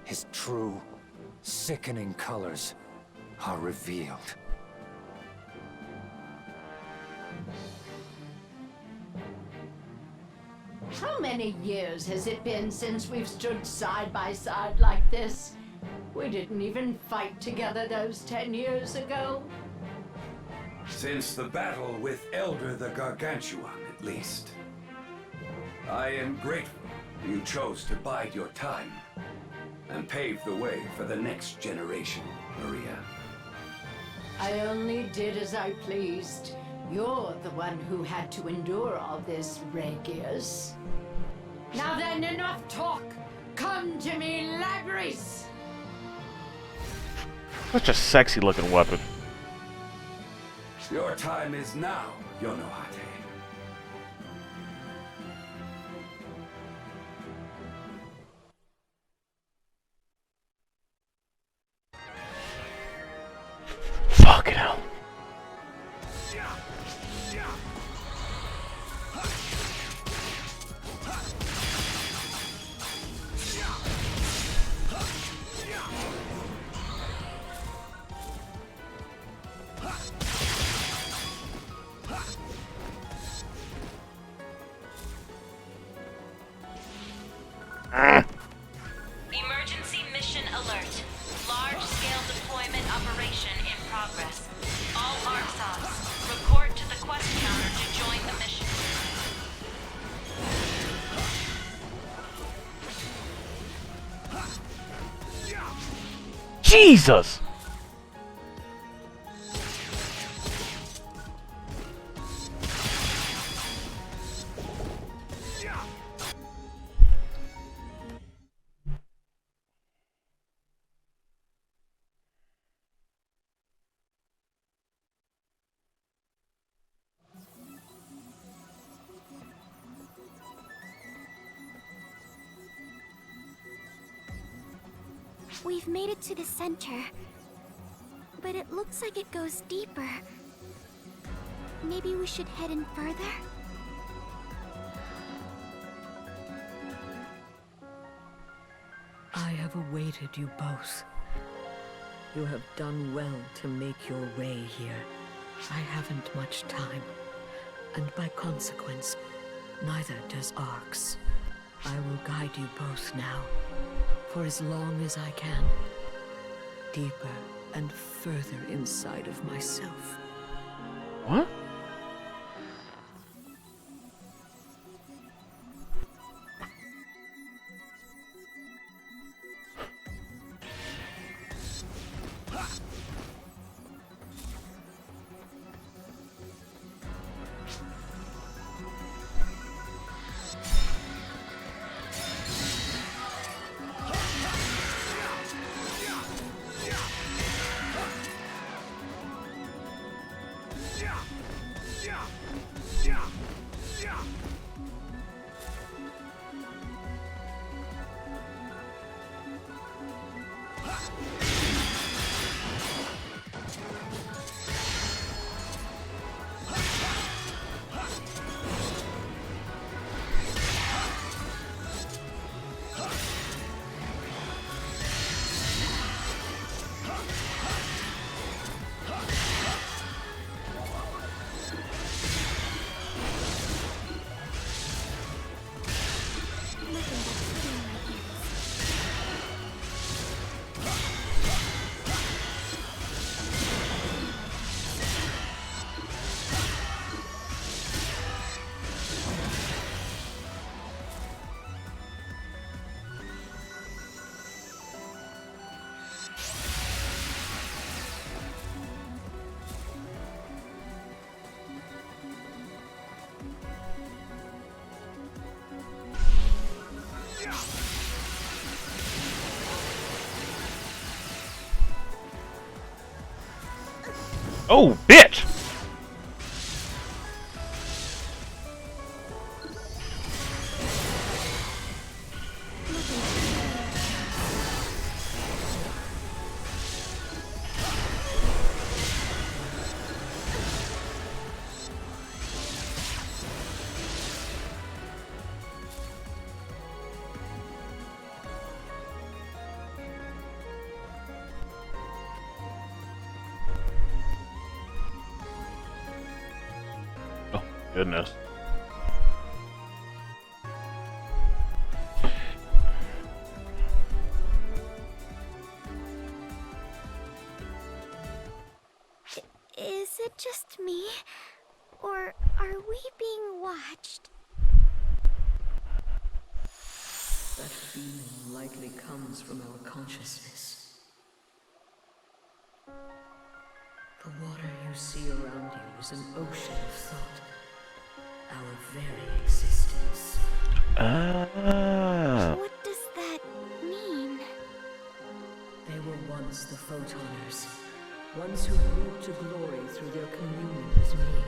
S18: his true, sickening colors are revealed.
S16: How many years has it been since we've stood side by side like this? We didn't even fight together those 10 years ago.
S12: Since the battle with Elder the Gargantuan, at least. I am grateful you chose to bide your time and pave the way for the next generation, Maria.
S16: I only did as I pleased. You're the one who had to endure all this, Regius. Now then, enough talk! Come to me, Labris!
S3: Such a sexy looking weapon.
S12: Your time is now, Yonohate.
S3: Fucking hell.
S11: Emergency mission alert. Large-scale deployment operation in progress. All ARCSOS, report to the quest counter to join the mission.
S3: Jesus!
S2: We've made it to the center, but it looks like it goes deeper. Maybe we should head in further?
S8: I have awaited you both. You have done well to make your way here. I haven't much time, and by consequence, neither does Arx. I will guide you both now, for as long as I can, deeper and further inside of myself.
S3: What? Oh, bitch! Goodness.
S2: Is it just me? Or are we being watched?
S8: That feeling likely comes from our consciousness. The water you see around you is an ocean of thought. Our very existence.
S2: What does that mean?
S8: They were once the Photoners, ones who grew to glory through their communion with me,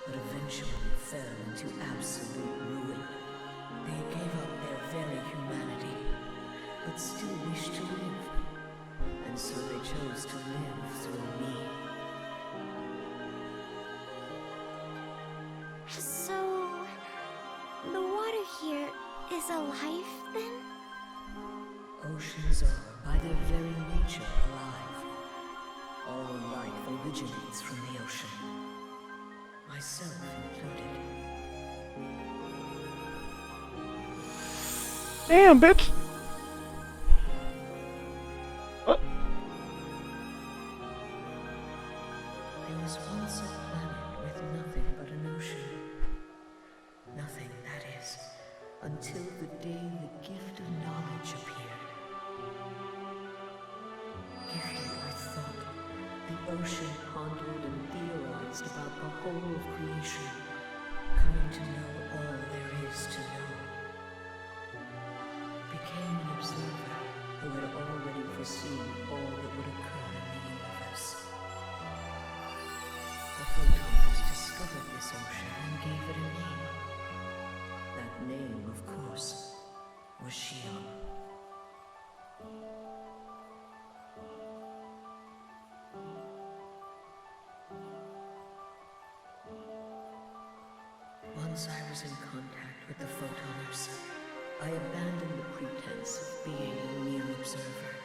S8: but eventually fell into absolute ruin. They gave up their very humanity, but still wished to live, and so they chose to live through me.
S2: So, the water here is alive then?
S8: Oceans are, by their very nature, alive. All life originates from the ocean. Myself included.
S3: Damn, bitch! What?
S8: There was once a planet with nothing but an ocean. Nothing, that is, until the day the gift of knowledge appeared. Gifted with thought, the ocean pondered and theorized about the whole of creation, coming to know all there is to know. Became an observer who had already foreseen all that would occur in the universe. The Photoners discovered this ocean and gave it a name. That name, of course, was Shion. Once I was in contact with the Photoners, I abandoned the pretense of being a mere observer.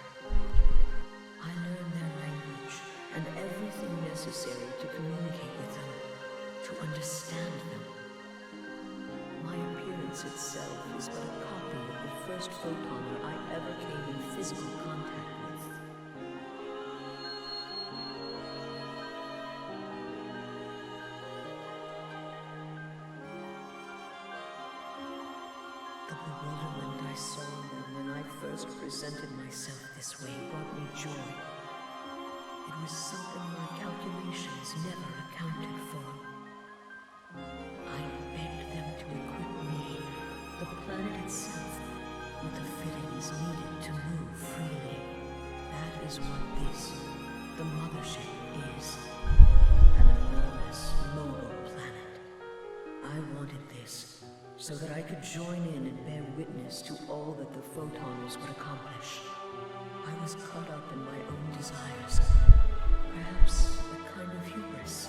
S8: I learned their language and everything necessary to communicate with them, to understand them. My appearance itself is but a copy of the first Photoner I ever came in physical contact with. The bewilderment I saw in them when I first presented myself this way brought me joy. It was something my calculations never accounted for. I begged them to equip me, the planet itself, with the fittings needed to move freely. That is what this, the mothership, is. An enormous, mobile planet. I wanted this, so that I could join in and bear witness to all that the Photoners would accomplish. I was caught up in my own desires. Perhaps a kind of hubris.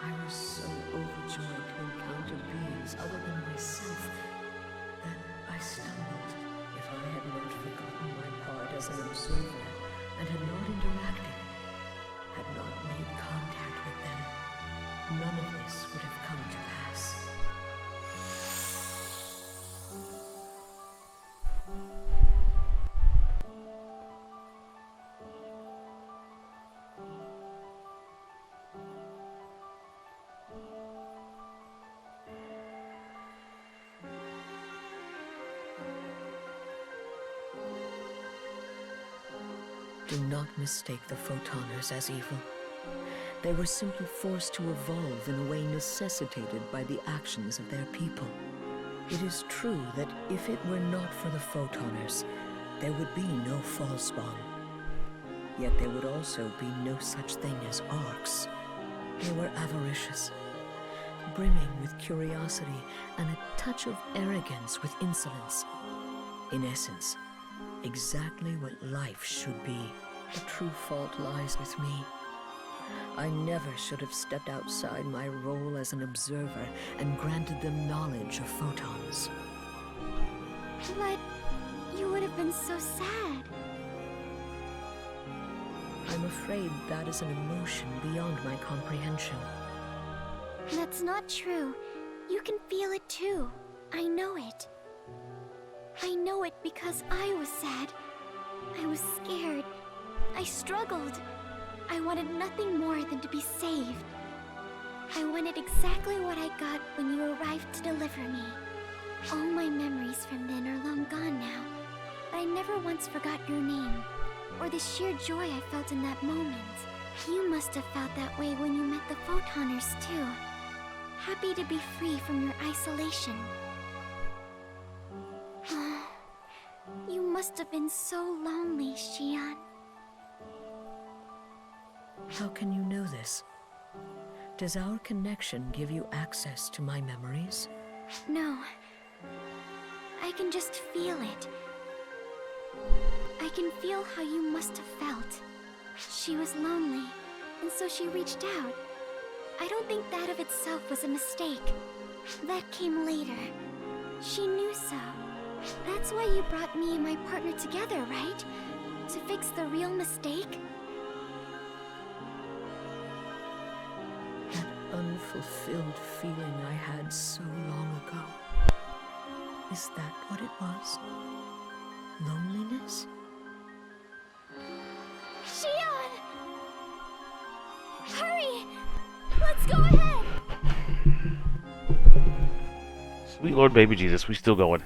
S8: I was so overjoyed to encounter beings other than myself that I stumbled. If I had not forgotten my part as an observer and had not interacted, had not made contact with them, none of this would have come to pass. Do not mistake the Photoners as evil. They were simply forced to evolve in a way necessitated by the actions of their people. It is true that if it were not for the Photoners, there would be no Fallspawn. Yet there would also be no such thing as Arcs. They were avaricious, brimming with curiosity and a touch of arrogance with insolence. In essence, exactly what life should be. The true fault lies with me. I never should have stepped outside my role as an observer and granted them knowledge of photons.
S2: But you would have been so sad.
S8: I'm afraid that is an emotion beyond my comprehension.
S2: That's not true. You can feel it too. I know it. I know it because I was sad. I was scared. I struggled. I wanted nothing more than to be saved. I wanted exactly what I got when you arrived to deliver me. All my memories from then are long gone now, but I never once forgot your name, or the sheer joy I felt in that moment. You must have felt that way when you met the Photoners too. Happy to be free from your isolation. You must have been so lonely, Xian.
S8: How can you know this? Does our connection give you access to my memories?
S2: No. I can just feel it. I can feel how you must have felt. She was lonely, and so she reached out. I don't think that of itself was a mistake. That came later. She knew so. That's why you brought me and my partner together, right? To fix the real mistake?
S8: That unfulfilled feeling I had so long ago. Is that what it was? Loneliness?
S2: Xian! Hurry! Let's go ahead!
S3: Sweet Lord Baby Jesus, we still going.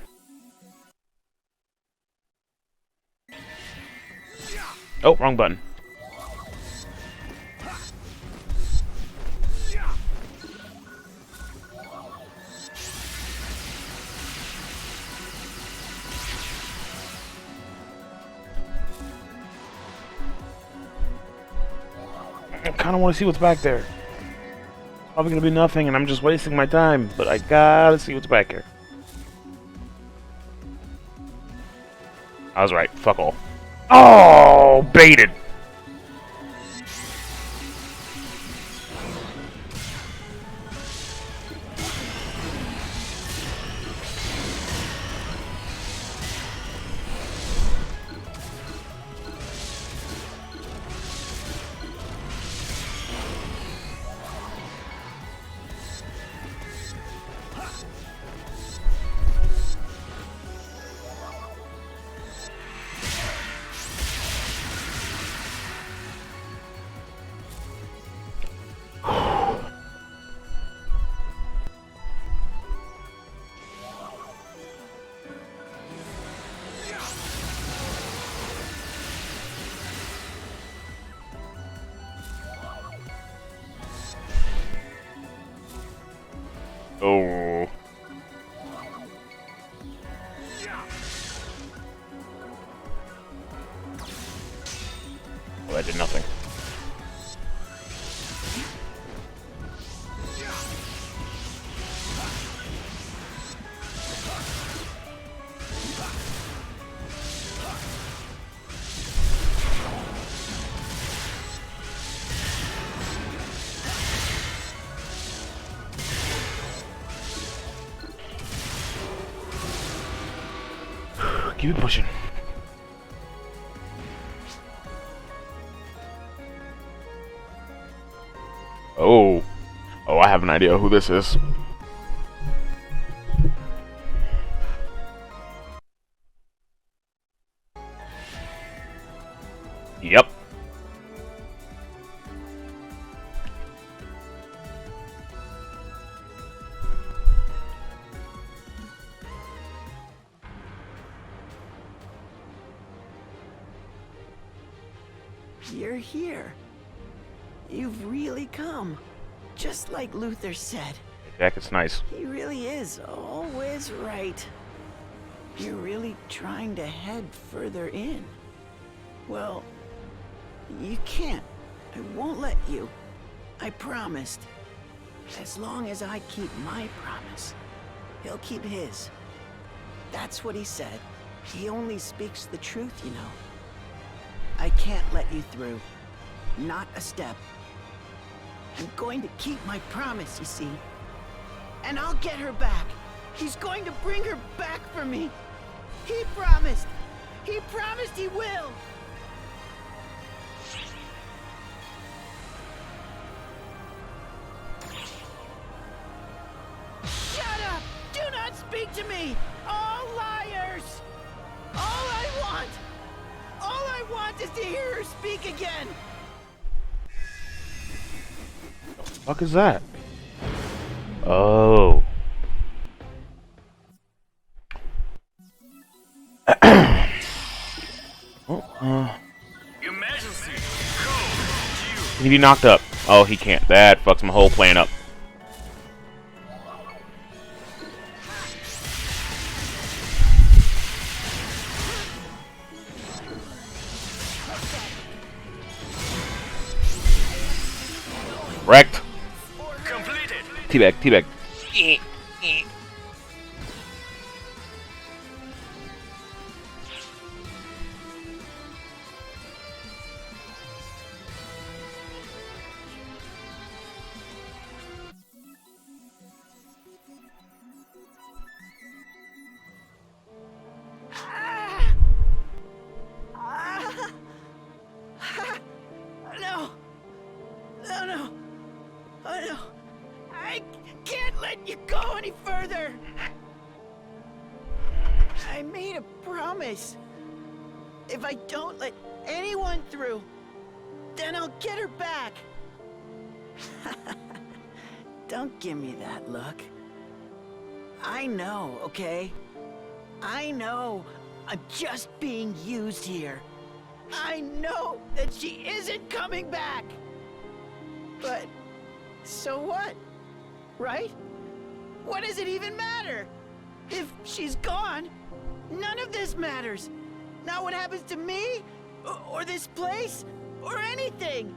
S3: Oh, wrong button. I kind of want to see what's back there. It's probably going to be nothing, and I'm just wasting my time, but I gotta see what's back here. I was right. Fuck all. Oh, baited. Oh. Well, that did nothing. Keep it pushing. Oh. Oh, I have an idea who this is. Yep.
S21: You're here. You've really come. Just like Luther said.
S3: Jack, it's nice.
S21: He really is always right. You're really trying to head further in. Well, you can't. I won't let you. I promised. As long as I keep my promise, he'll keep his. That's what he said. He only speaks the truth, you know. I can't let you through. Not a step. I'm going to keep my promise, you see. And I'll get her back. He's going to bring her back for me. He promised. He promised he will. Shut up! Do not speak to me! All liars! All I want is to hear her speak again!
S3: What the fuck is that? Oh.
S17: Your Majesty,
S3: Can he be knocked up? Oh, he can't. That fucks my whole plan up. Wrecked.
S17: Completed.
S3: Teabag, teabag.
S21: No! No, no! Oh no! I can't let you go any further! I made a promise. If I don't let anyone through, then I'll get her back. Don't give me that look. I know, okay? I know I'm just being used here. I know that she isn't coming back. But so what? Right? What does it even matter? If she's gone, none of this matters. Not what happens to me, or this place, or anything.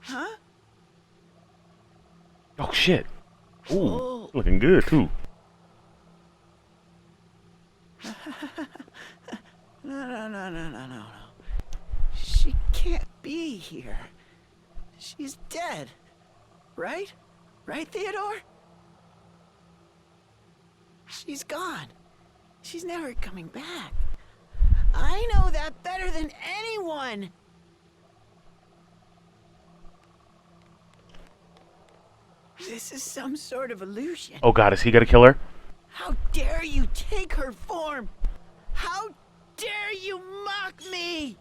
S21: Huh?
S3: Oh shit. Ooh, looking good too.
S21: No. She can't be here. She's dead. Right? Right, Theodore? She's gone. She's never coming back. I know that better than anyone. This is some sort of illusion.
S3: Oh god, is he gonna kill her?
S21: How dare you take her form? How dare you mock me?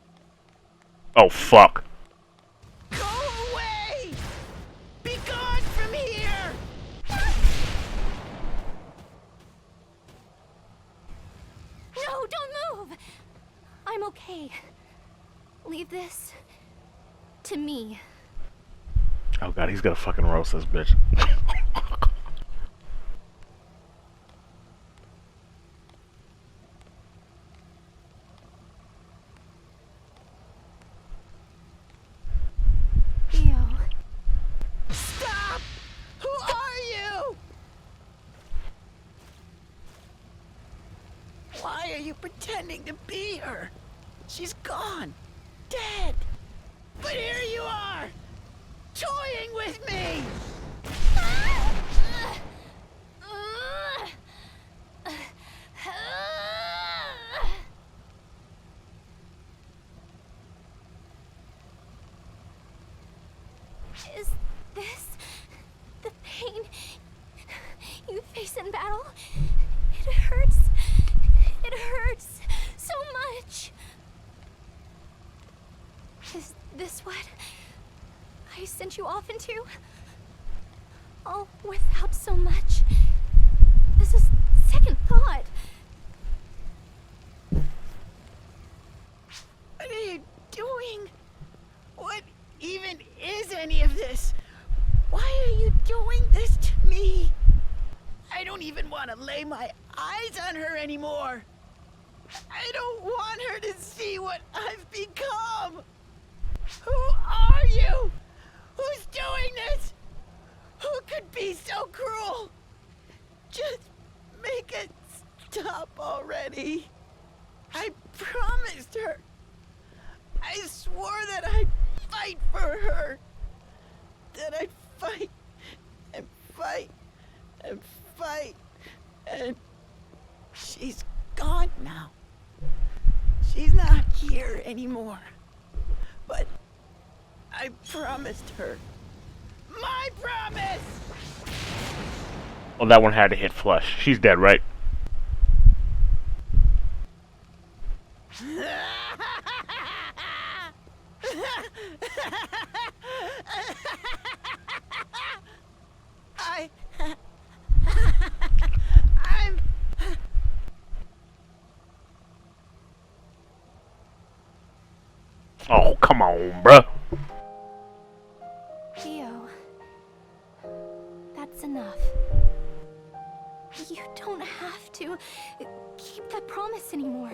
S3: Oh fuck.
S21: Go away! Be gone from here!
S13: No, don't move! I'm okay. Leave this to me.
S3: Oh god, he's gonna fucking roast this bitch.
S21: Stop! Who are you? Why are you pretending to be her? She's gone. Dead. But here you are! Toying with me!
S13: you off into? All without so much. This is second thought.
S21: What are you doing? What even is any of this? Why are you doing this to me? I don't even want to lay my eyes on her anymore. I don't want her to see what I've become. Who are you? Who's doing this? Who could be so cruel? Just make it stop already. I promised her. I swore that I'd fight for her. That I'd fight and fight and fight. And she's gone now. She's not here anymore. But I promised her. My promise!
S3: Well, that one had to hit flush. She's dead, right?
S21: I'm...
S3: Oh, come on, bruh.
S13: Theo, that's enough. You don't have to keep that promise anymore.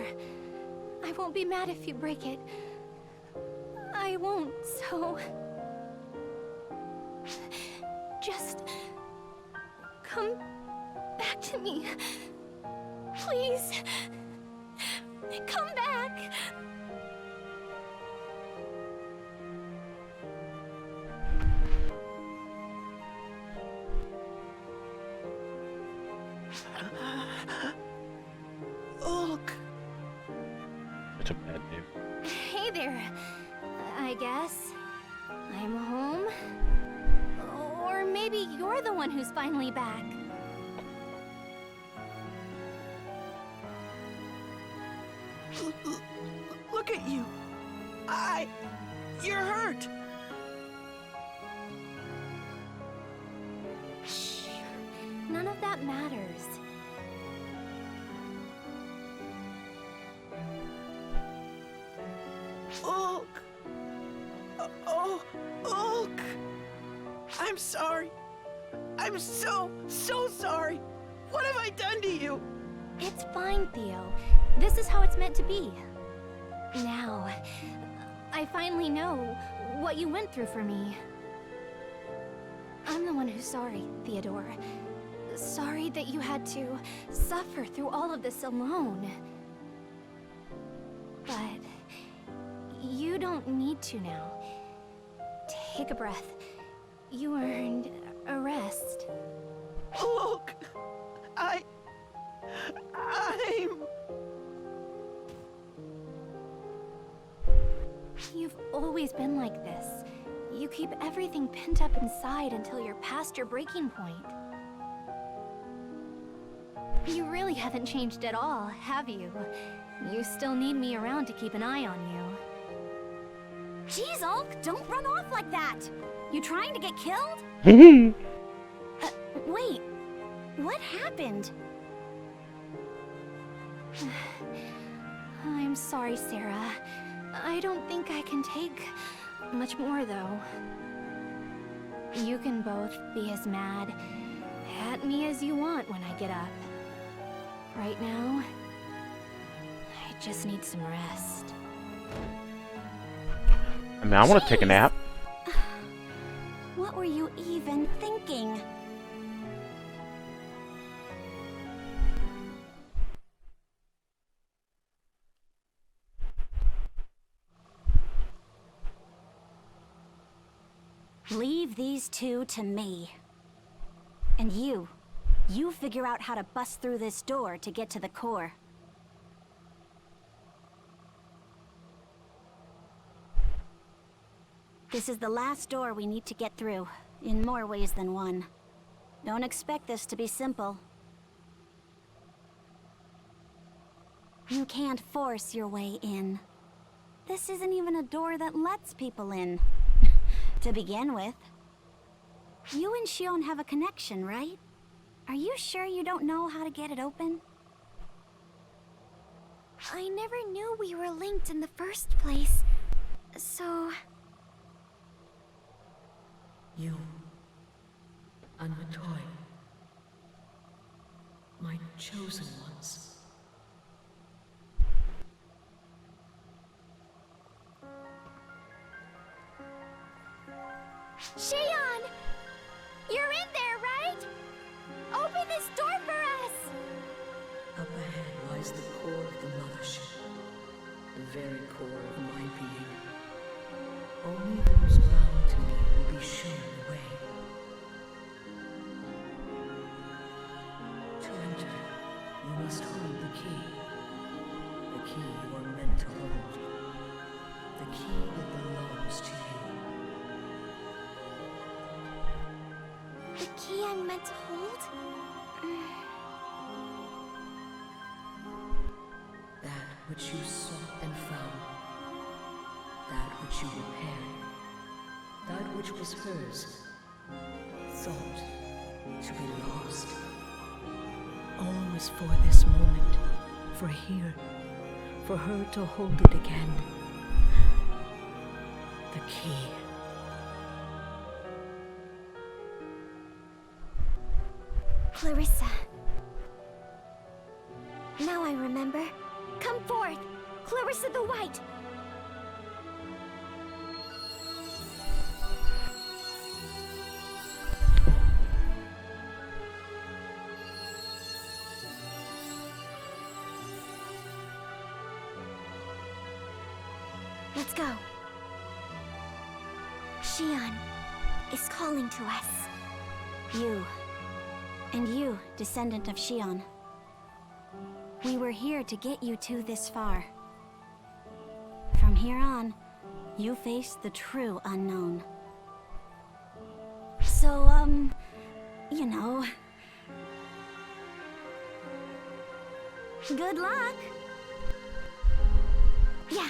S13: I won't be mad if you break it. I won't, so... Just... come back to me. Please. Come back.
S21: Look.
S3: That's a bad name.
S13: Hey there. I guess. I'm home. Or maybe you're the one who's finally back.
S21: Look at you. You're hurt.
S13: Shh. None of that matters.
S21: Look. Oh, look. I'm sorry. I'm so sorry. What have I done to you?
S13: It's fine, Theo. This is how it's meant to be. Now, I finally know what you went through for me. I'm the one who's sorry, Theodore. Sorry that you had to suffer through all of this alone. But you don't need to now. Take a breath. You earned a rest.
S21: Look, I'm...
S13: You've always been like this. You keep everything pent up inside until you're past your breaking point. You really haven't changed at all, have you? You still need me around to keep an eye on you.
S2: Jeez, Ulk, don't run off like that! You trying to get killed?
S1: Wait, what happened?
S13: I'm sorry, Sarah. I don't think I can take much more, though. You can both be as mad at me as you want when I get up. Right now, I just need some rest.
S3: I mean, I want to take a nap.
S1: What were you even thinking? Leave these two to me. And you figure out how to bust through this door to get to the core. This is the last door we need to get through, in more ways than one. Don't expect this to be simple. You can't force your way in. This isn't even a door that lets people in, to begin with.
S2: You and Shion have a connection, right? Are you sure you don't know how to get it open? I never knew we were linked in the first place. So...
S8: You and the toy. My chosen ones.
S2: Shion! You're in there, right? Open this door for us!
S8: Up ahead lies the core of the mothership. The very core of my being. Only those bound to me will be shown the way. To enter, you must hold the key. The key you are meant to hold. The key that belongs to you.
S2: The key I'm meant to hold?
S8: That which you sought and found. That which you repaired. That which was hers. Thought to be lost. Always for this moment. For here. For her to hold it again. The key.
S2: Clarissa. Now I remember. Come forth! Clarissa the White! Let's go. Shion is calling to us. You. And you, descendant of Shion. We were here to get you two this far. From here on, you face the true unknown. So, you know... good luck! Yeah.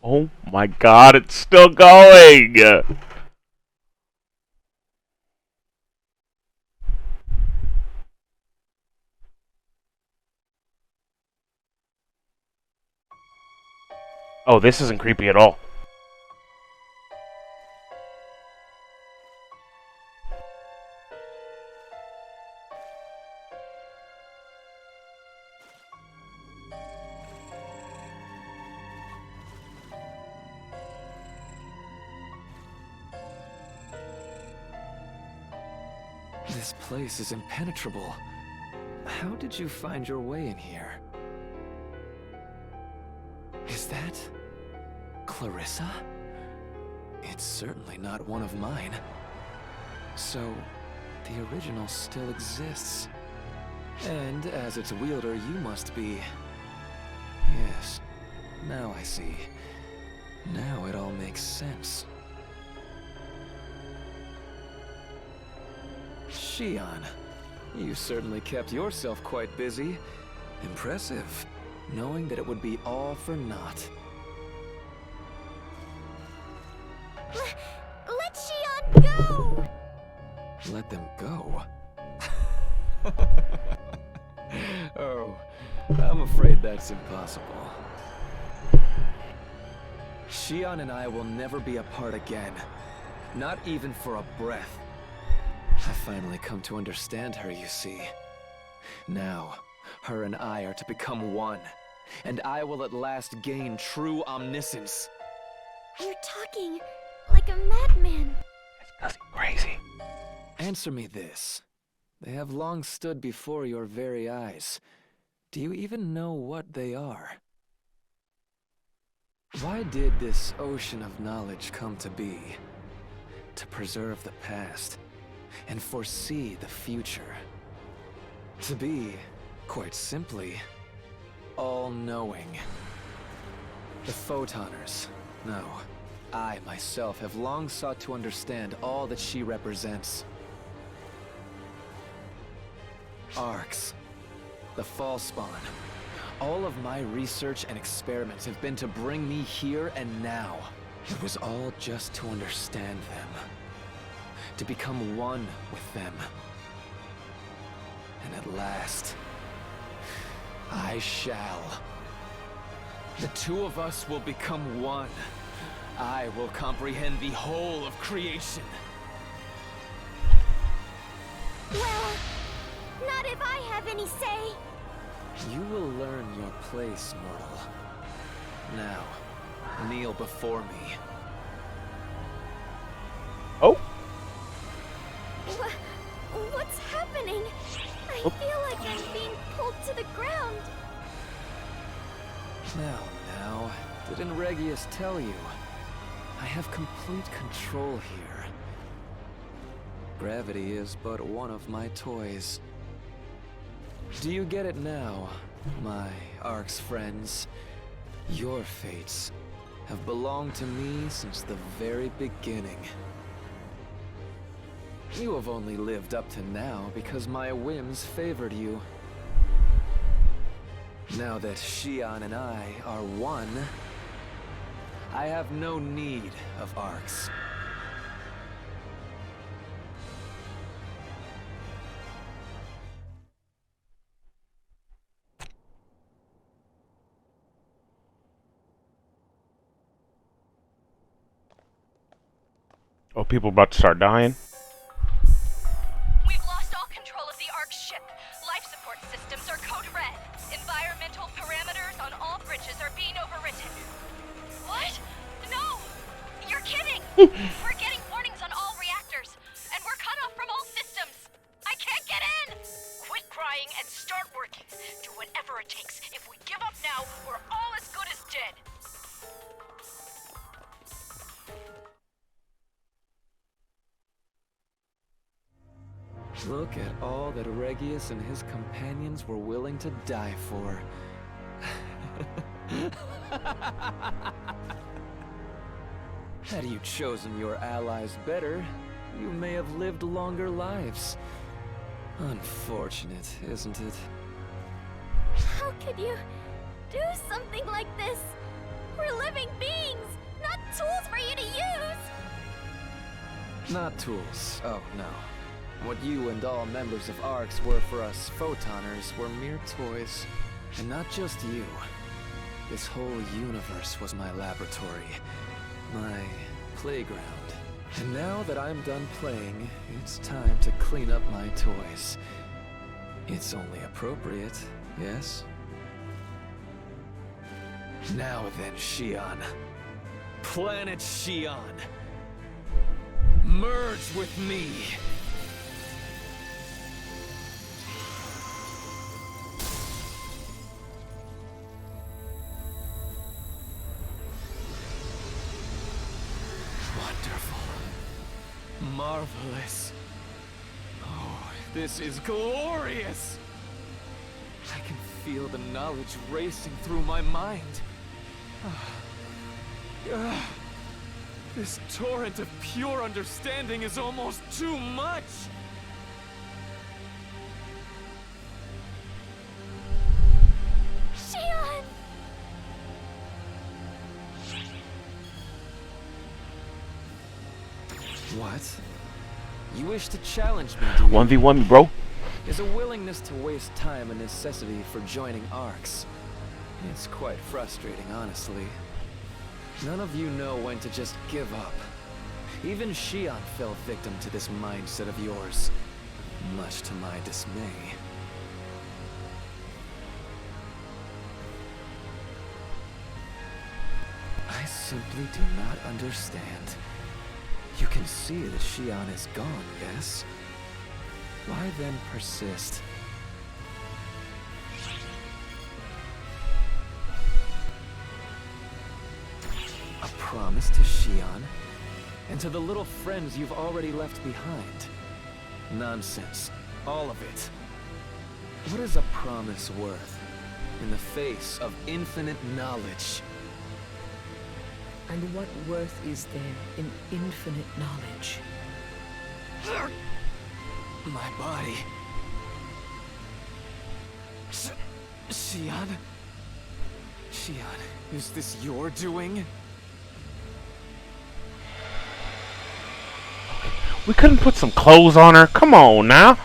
S3: Oh my god, it's still going! Oh, this isn't creepy at all.
S20: This place is impenetrable. How did you find your way in here? Is that... Clarissa? It's certainly not one of mine. So, the original still exists. And as its wielder, you must be... Yes, now I see. Now it all makes sense. Shion, you certainly kept yourself quite busy. Impressive, knowing that it would be all for naught.
S2: Let Shion go!
S20: Let them go? Oh, I'm afraid that's impossible. Shion and I will never be apart again. Not even for a breath. I've finally come to understand her, you see. Now, her and I are to become one. and I will at last gain true omniscience.
S14: You're talking like a madman.
S3: That's crazy.
S20: Answer me this. They have long stood before your very eyes. Do you even know what they are? Why did this ocean of knowledge come to be? To preserve the past and foresee the future. To be, quite simply, all-knowing. The Photoners, no, I myself have long sought to understand all that she represents. Arcs, the Fallspawn. All of my research and experiments have been to bring me here and now. It was all just to understand them. To become one with them. And at last, I shall. The two of us will become one. I will comprehend the whole of creation.
S2: Well, not if I have any say.
S20: You will learn your place, mortal. Now, kneel before me.
S3: Oh?
S14: What's happening? I feel like I'm being pulled to the ground.
S20: Now, didn't Regius tell you? I have complete control here. Gravity is but one of my toys. Do you get it now, my Ark's friends? Your fates have belonged to me since the very beginning. You have only lived up to now because my whims favored you. Now that Xion and I are one, I have no need of Arcs.
S3: Oh, people about to start dying?
S11: We've lost all control of the Ark ship. Life support systems are code red. Environmental parameters on all bridges are being overwritten. What? No! You're kidding! We're getting warnings on all reactors, and we're cut off from all systems. I can't get in!
S15: Quit crying and start working. Do whatever it takes. If we give up now, we're all as good as dead.
S20: Look at all that Regius and his companions were willing to die for. Had you chosen your allies better, you may have lived longer lives. Unfortunate, isn't it?
S14: How could you do something like this? We're living beings, not tools for you to use!
S20: Not tools, oh no. What you and all members of Arcs were for us Photoners were mere toys. And not just you. This whole universe was my laboratory. My playground. And now that I'm done playing, it's time to clean up my toys. It's only appropriate, yes? Now then, Xion. Planet Xion. Merge with me! Marvelous. Oh, this is glorious! I can feel the knowledge racing through my mind. This torrent of pure understanding is almost too much!
S14: Xion!
S20: What? You wish to challenge me, do you?
S3: 1v1 me, bro.
S20: Is a willingness to waste time a necessity for joining Arcs? It's quite frustrating, honestly. None of you know when to just give up. Even Xion fell victim to this mindset of yours, much to my dismay. simply do not understand. You can see that Xian is gone, yes? Why then persist? A promise to Xian? And to the little friends you've already left behind? Nonsense. All of it. What is a promise worth in the face of infinite knowledge?
S8: And what worth is there in infinite knowledge?
S20: My body. Xian? Xian, is this your doing?
S3: We couldn't put some clothes on her. Come on now.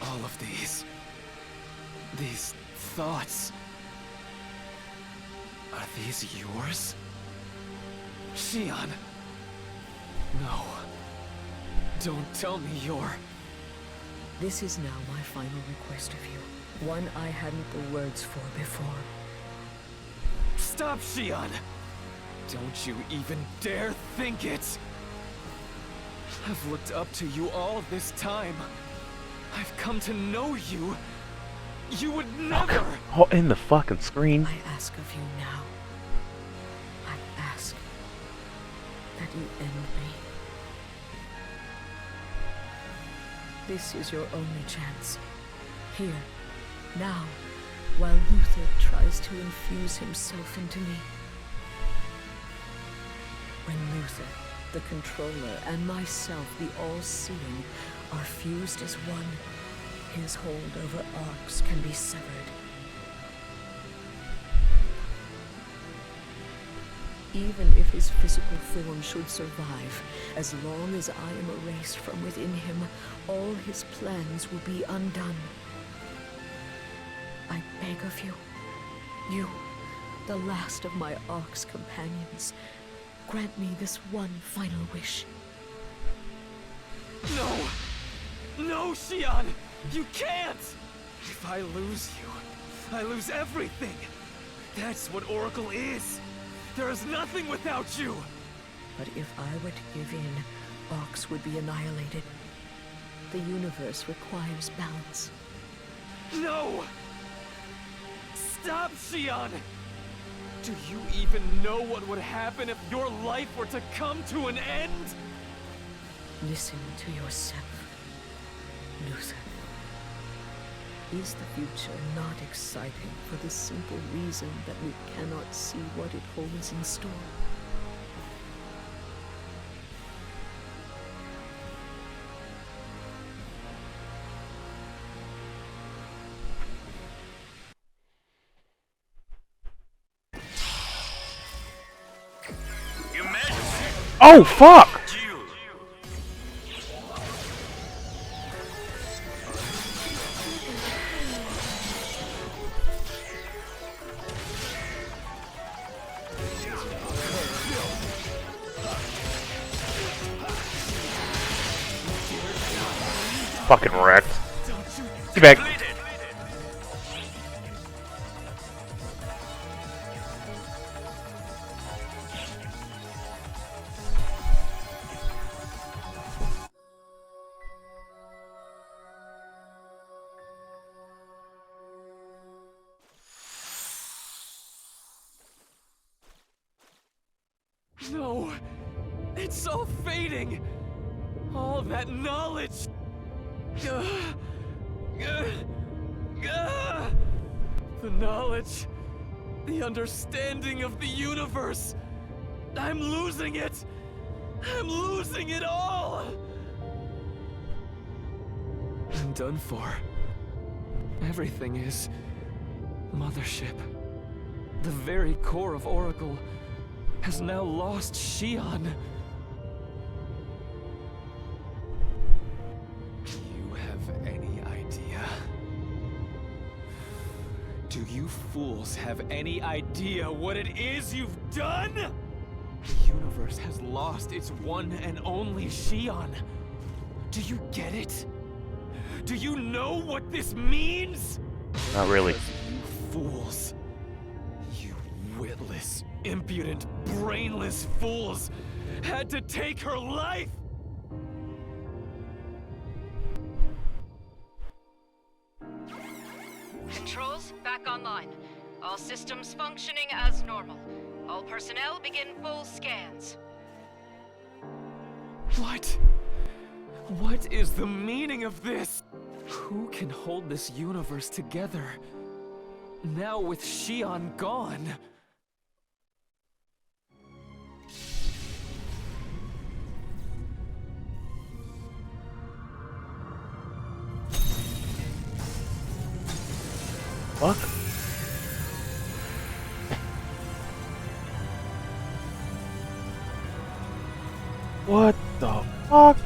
S20: All of these thoughts. Are these yours? Xian. No. Don't tell me you're...
S8: This is now my final request of you. One I hadn't the words for before.
S20: Stop, Xian! Don't you even dare think it! I've looked up to you all this time. I've come to know you. You would never...
S3: Oh, in the fucking screen.
S8: I ask of you now. I ask that you end me. This is your only chance. Here, now, while Luther tries to infuse himself into me. When Luther, the controller, and myself, the all-seeing, are fused as one, his hold over Arx can be severed. Even if his physical form should survive, as long as I am erased from within him, all his plans will be undone. I beg of you, you, the last of my Arx companions, grant me this one final wish.
S20: No! No, Xian! You can't! If I lose you, I lose everything! That's what Oracle is! There is nothing without you!
S8: But if I were to give in, Arx would be annihilated. The universe requires balance.
S20: No! Stop, Xian! Do you even know what would happen if your life were to come to an end?
S8: Listen to yourself, Luther. Is the future not exciting for the simple reason that we cannot see what it holds in store?
S3: Oh, fuck! Fucking wrecked. Get back.
S20: No! It's all fading! All that knowledge! The knowledge, the understanding of the universe. I'm losing it! I'm losing it all! I'm done for. Everything is Mothership. The very core of Oracle has now lost Xian. Do you have any idea? Do you fools have any idea what it is you've done? The universe has lost its one and only Xian. Do you get it?
S17: Do you know what this means?
S3: Not really.
S17: You fools. You witless, impudent, brainless fools had to take her life!
S15: Controls back online. All systems functioning as normal. All personnel begin full scans.
S17: What? What is the meaning of this? Who can hold this universe together? Now with Xion gone.
S3: Fuck. What the fuck?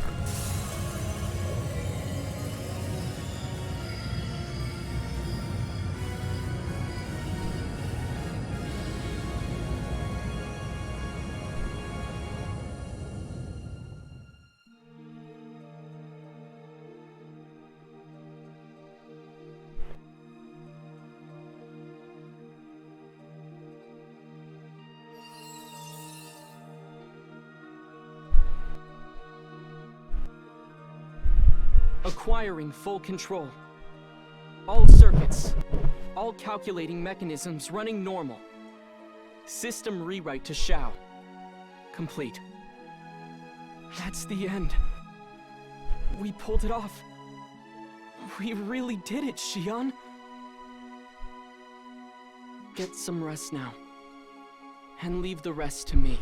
S10: Acquiring full control. All circuits, all calculating mechanisms running normal. System rewrite to Shao. Complete. That's the end. We pulled it off. We really did it, Xion. Get some rest now. And leave the rest to me.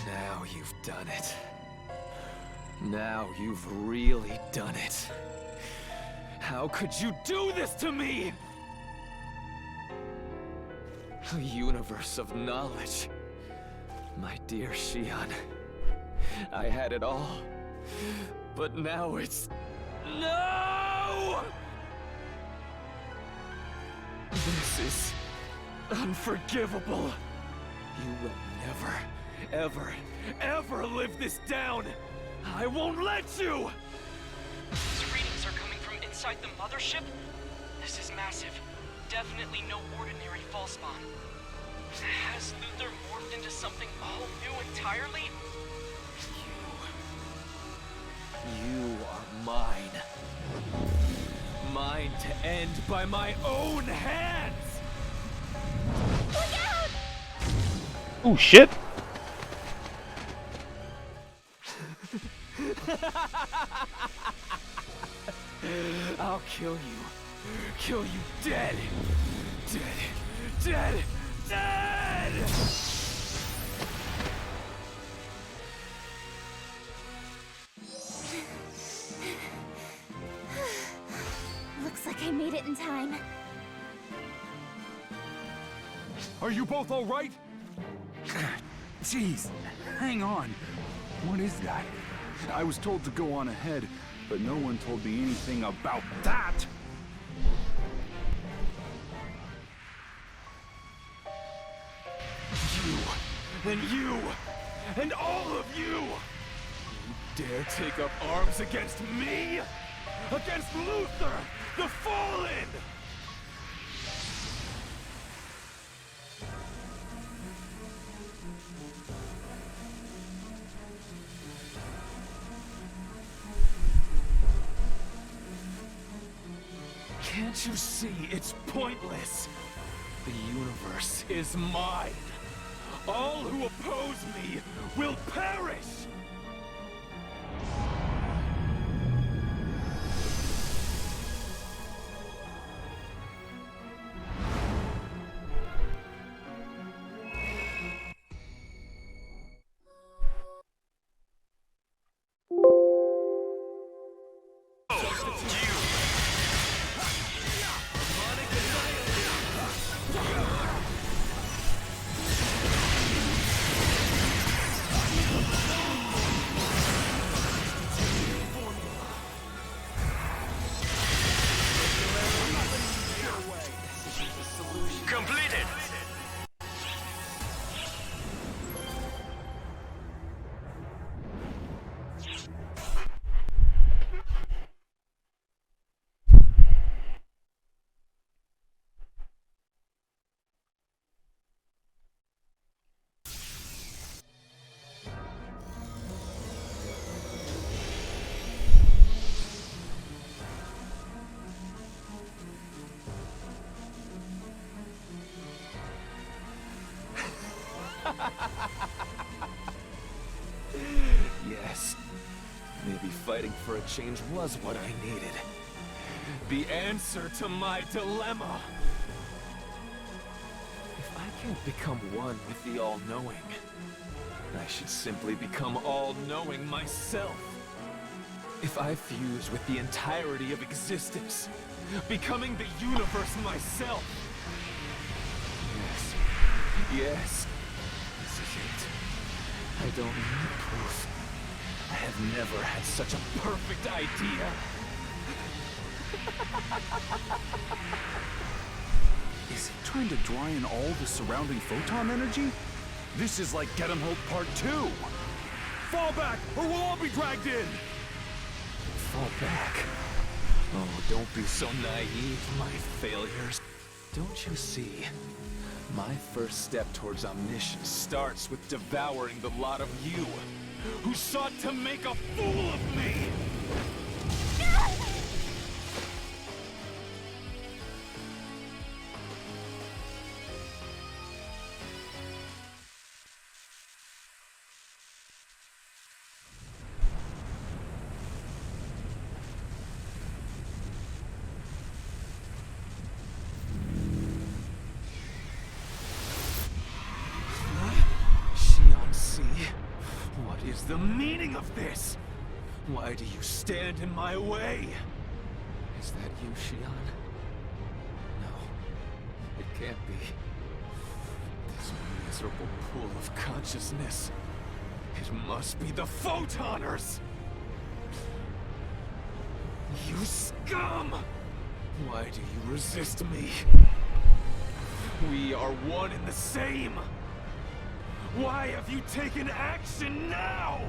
S17: Now you've done it. Now you've really done it. How could you do this to me? A universe of knowledge. My dear Xion, I had it all, but now it's... No! This is unforgivable. You will never, ever, ever live this down. I won't let you!
S10: These readings are coming from inside the mothership? This is massive. Definitely no ordinary fall spawn. Has Luther morphed into something all new entirely?
S17: You are mine. Mine to end by my own hands!
S2: Look out!
S3: Oh shit!
S17: I'll kill you. Kill you dead. Dead. Dead. Dead!
S2: Looks like I made it in time.
S19: Are you both all right? Jeez, hang on. What is that? I was told to go on ahead, but no one told me anything about that!
S17: You, and all of you! You dare take up arms against me? Against Luther, the Fallen! Can't you see it's pointless? The universe is mine. All who oppose me will perish! completed! Yes. Maybe fighting for a change was what I needed. The answer to my dilemma. If I can't become one with the All-Knowing, I should simply become all-knowing myself. If I fuse with the entirety of existence, becoming the universe myself. Yes, this is it. I don't need proof. I have never had such a perfect idea. Is he trying to draw in all the surrounding photon energy? This is like Get 'em Hope Part 2! Fall back, or we'll all be dragged in!
S6: Fall back? Oh, don't be so naive, my failures.
S17: Don't you see? My first step towards omniscience starts with devouring the lot of you, who sought to make a fool of me! What is the meaning of this? Why do you stand in my way? Is that you, Xian? No, it can't be. This miserable pool of consciousness. It must be the Photoners! You scum! Why do you resist me? We are one and the same! Why have you taken action now?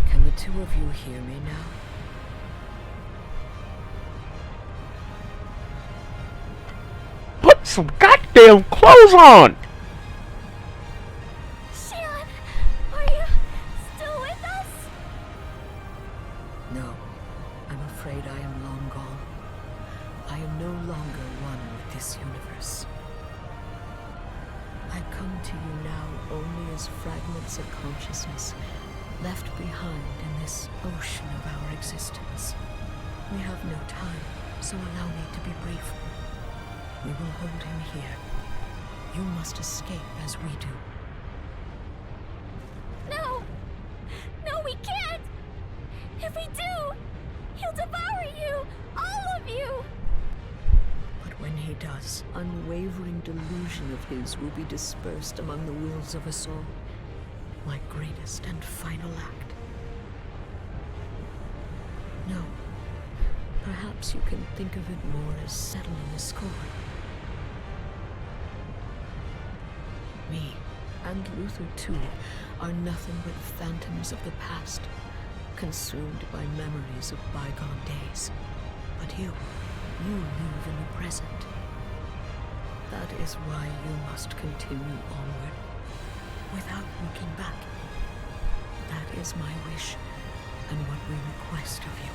S8: Can the two of you hear me now?
S3: Put some goddamn clothes on!
S1: Xian, are you still with us?
S8: No, I'm afraid I am long gone. I am no longer one with this universe. I come to you now only as fragments of consciousness left behind in this ocean of our existence. We have no time, so allow me to be brief. We will hold him here. You must escape as we do.
S1: No! No, we can't! If we do, he'll devour you! All of you!
S8: But when he does, unwavering delusion of his will be dispersed among the wills of us all, my greatest and final act. No, perhaps you can think of it more as settling a score. Me, and Luther too, are nothing but phantoms of the past, consumed by memories of bygone days. But you live in the present. That is why you must continue onward, without looking back. That is my wish, and what we request of you.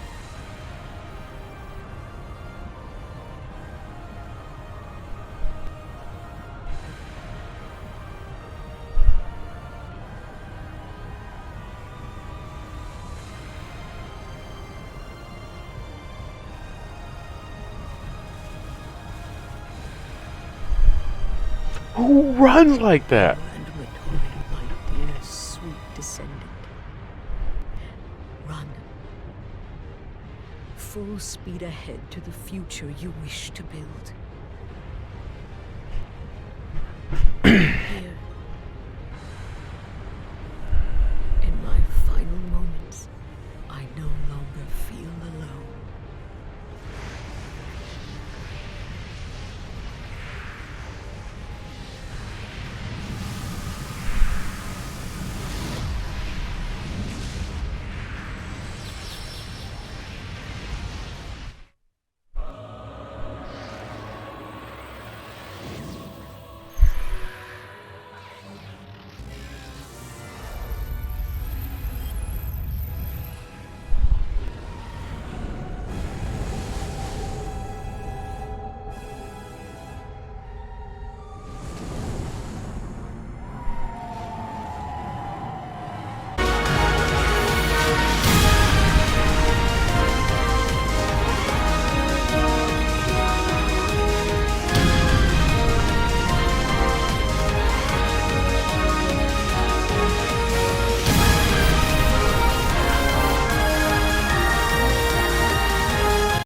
S3: Who runs like that?
S8: And Matoya, my dear, sweet descendant. Run. Full speed ahead to the future you wish to build.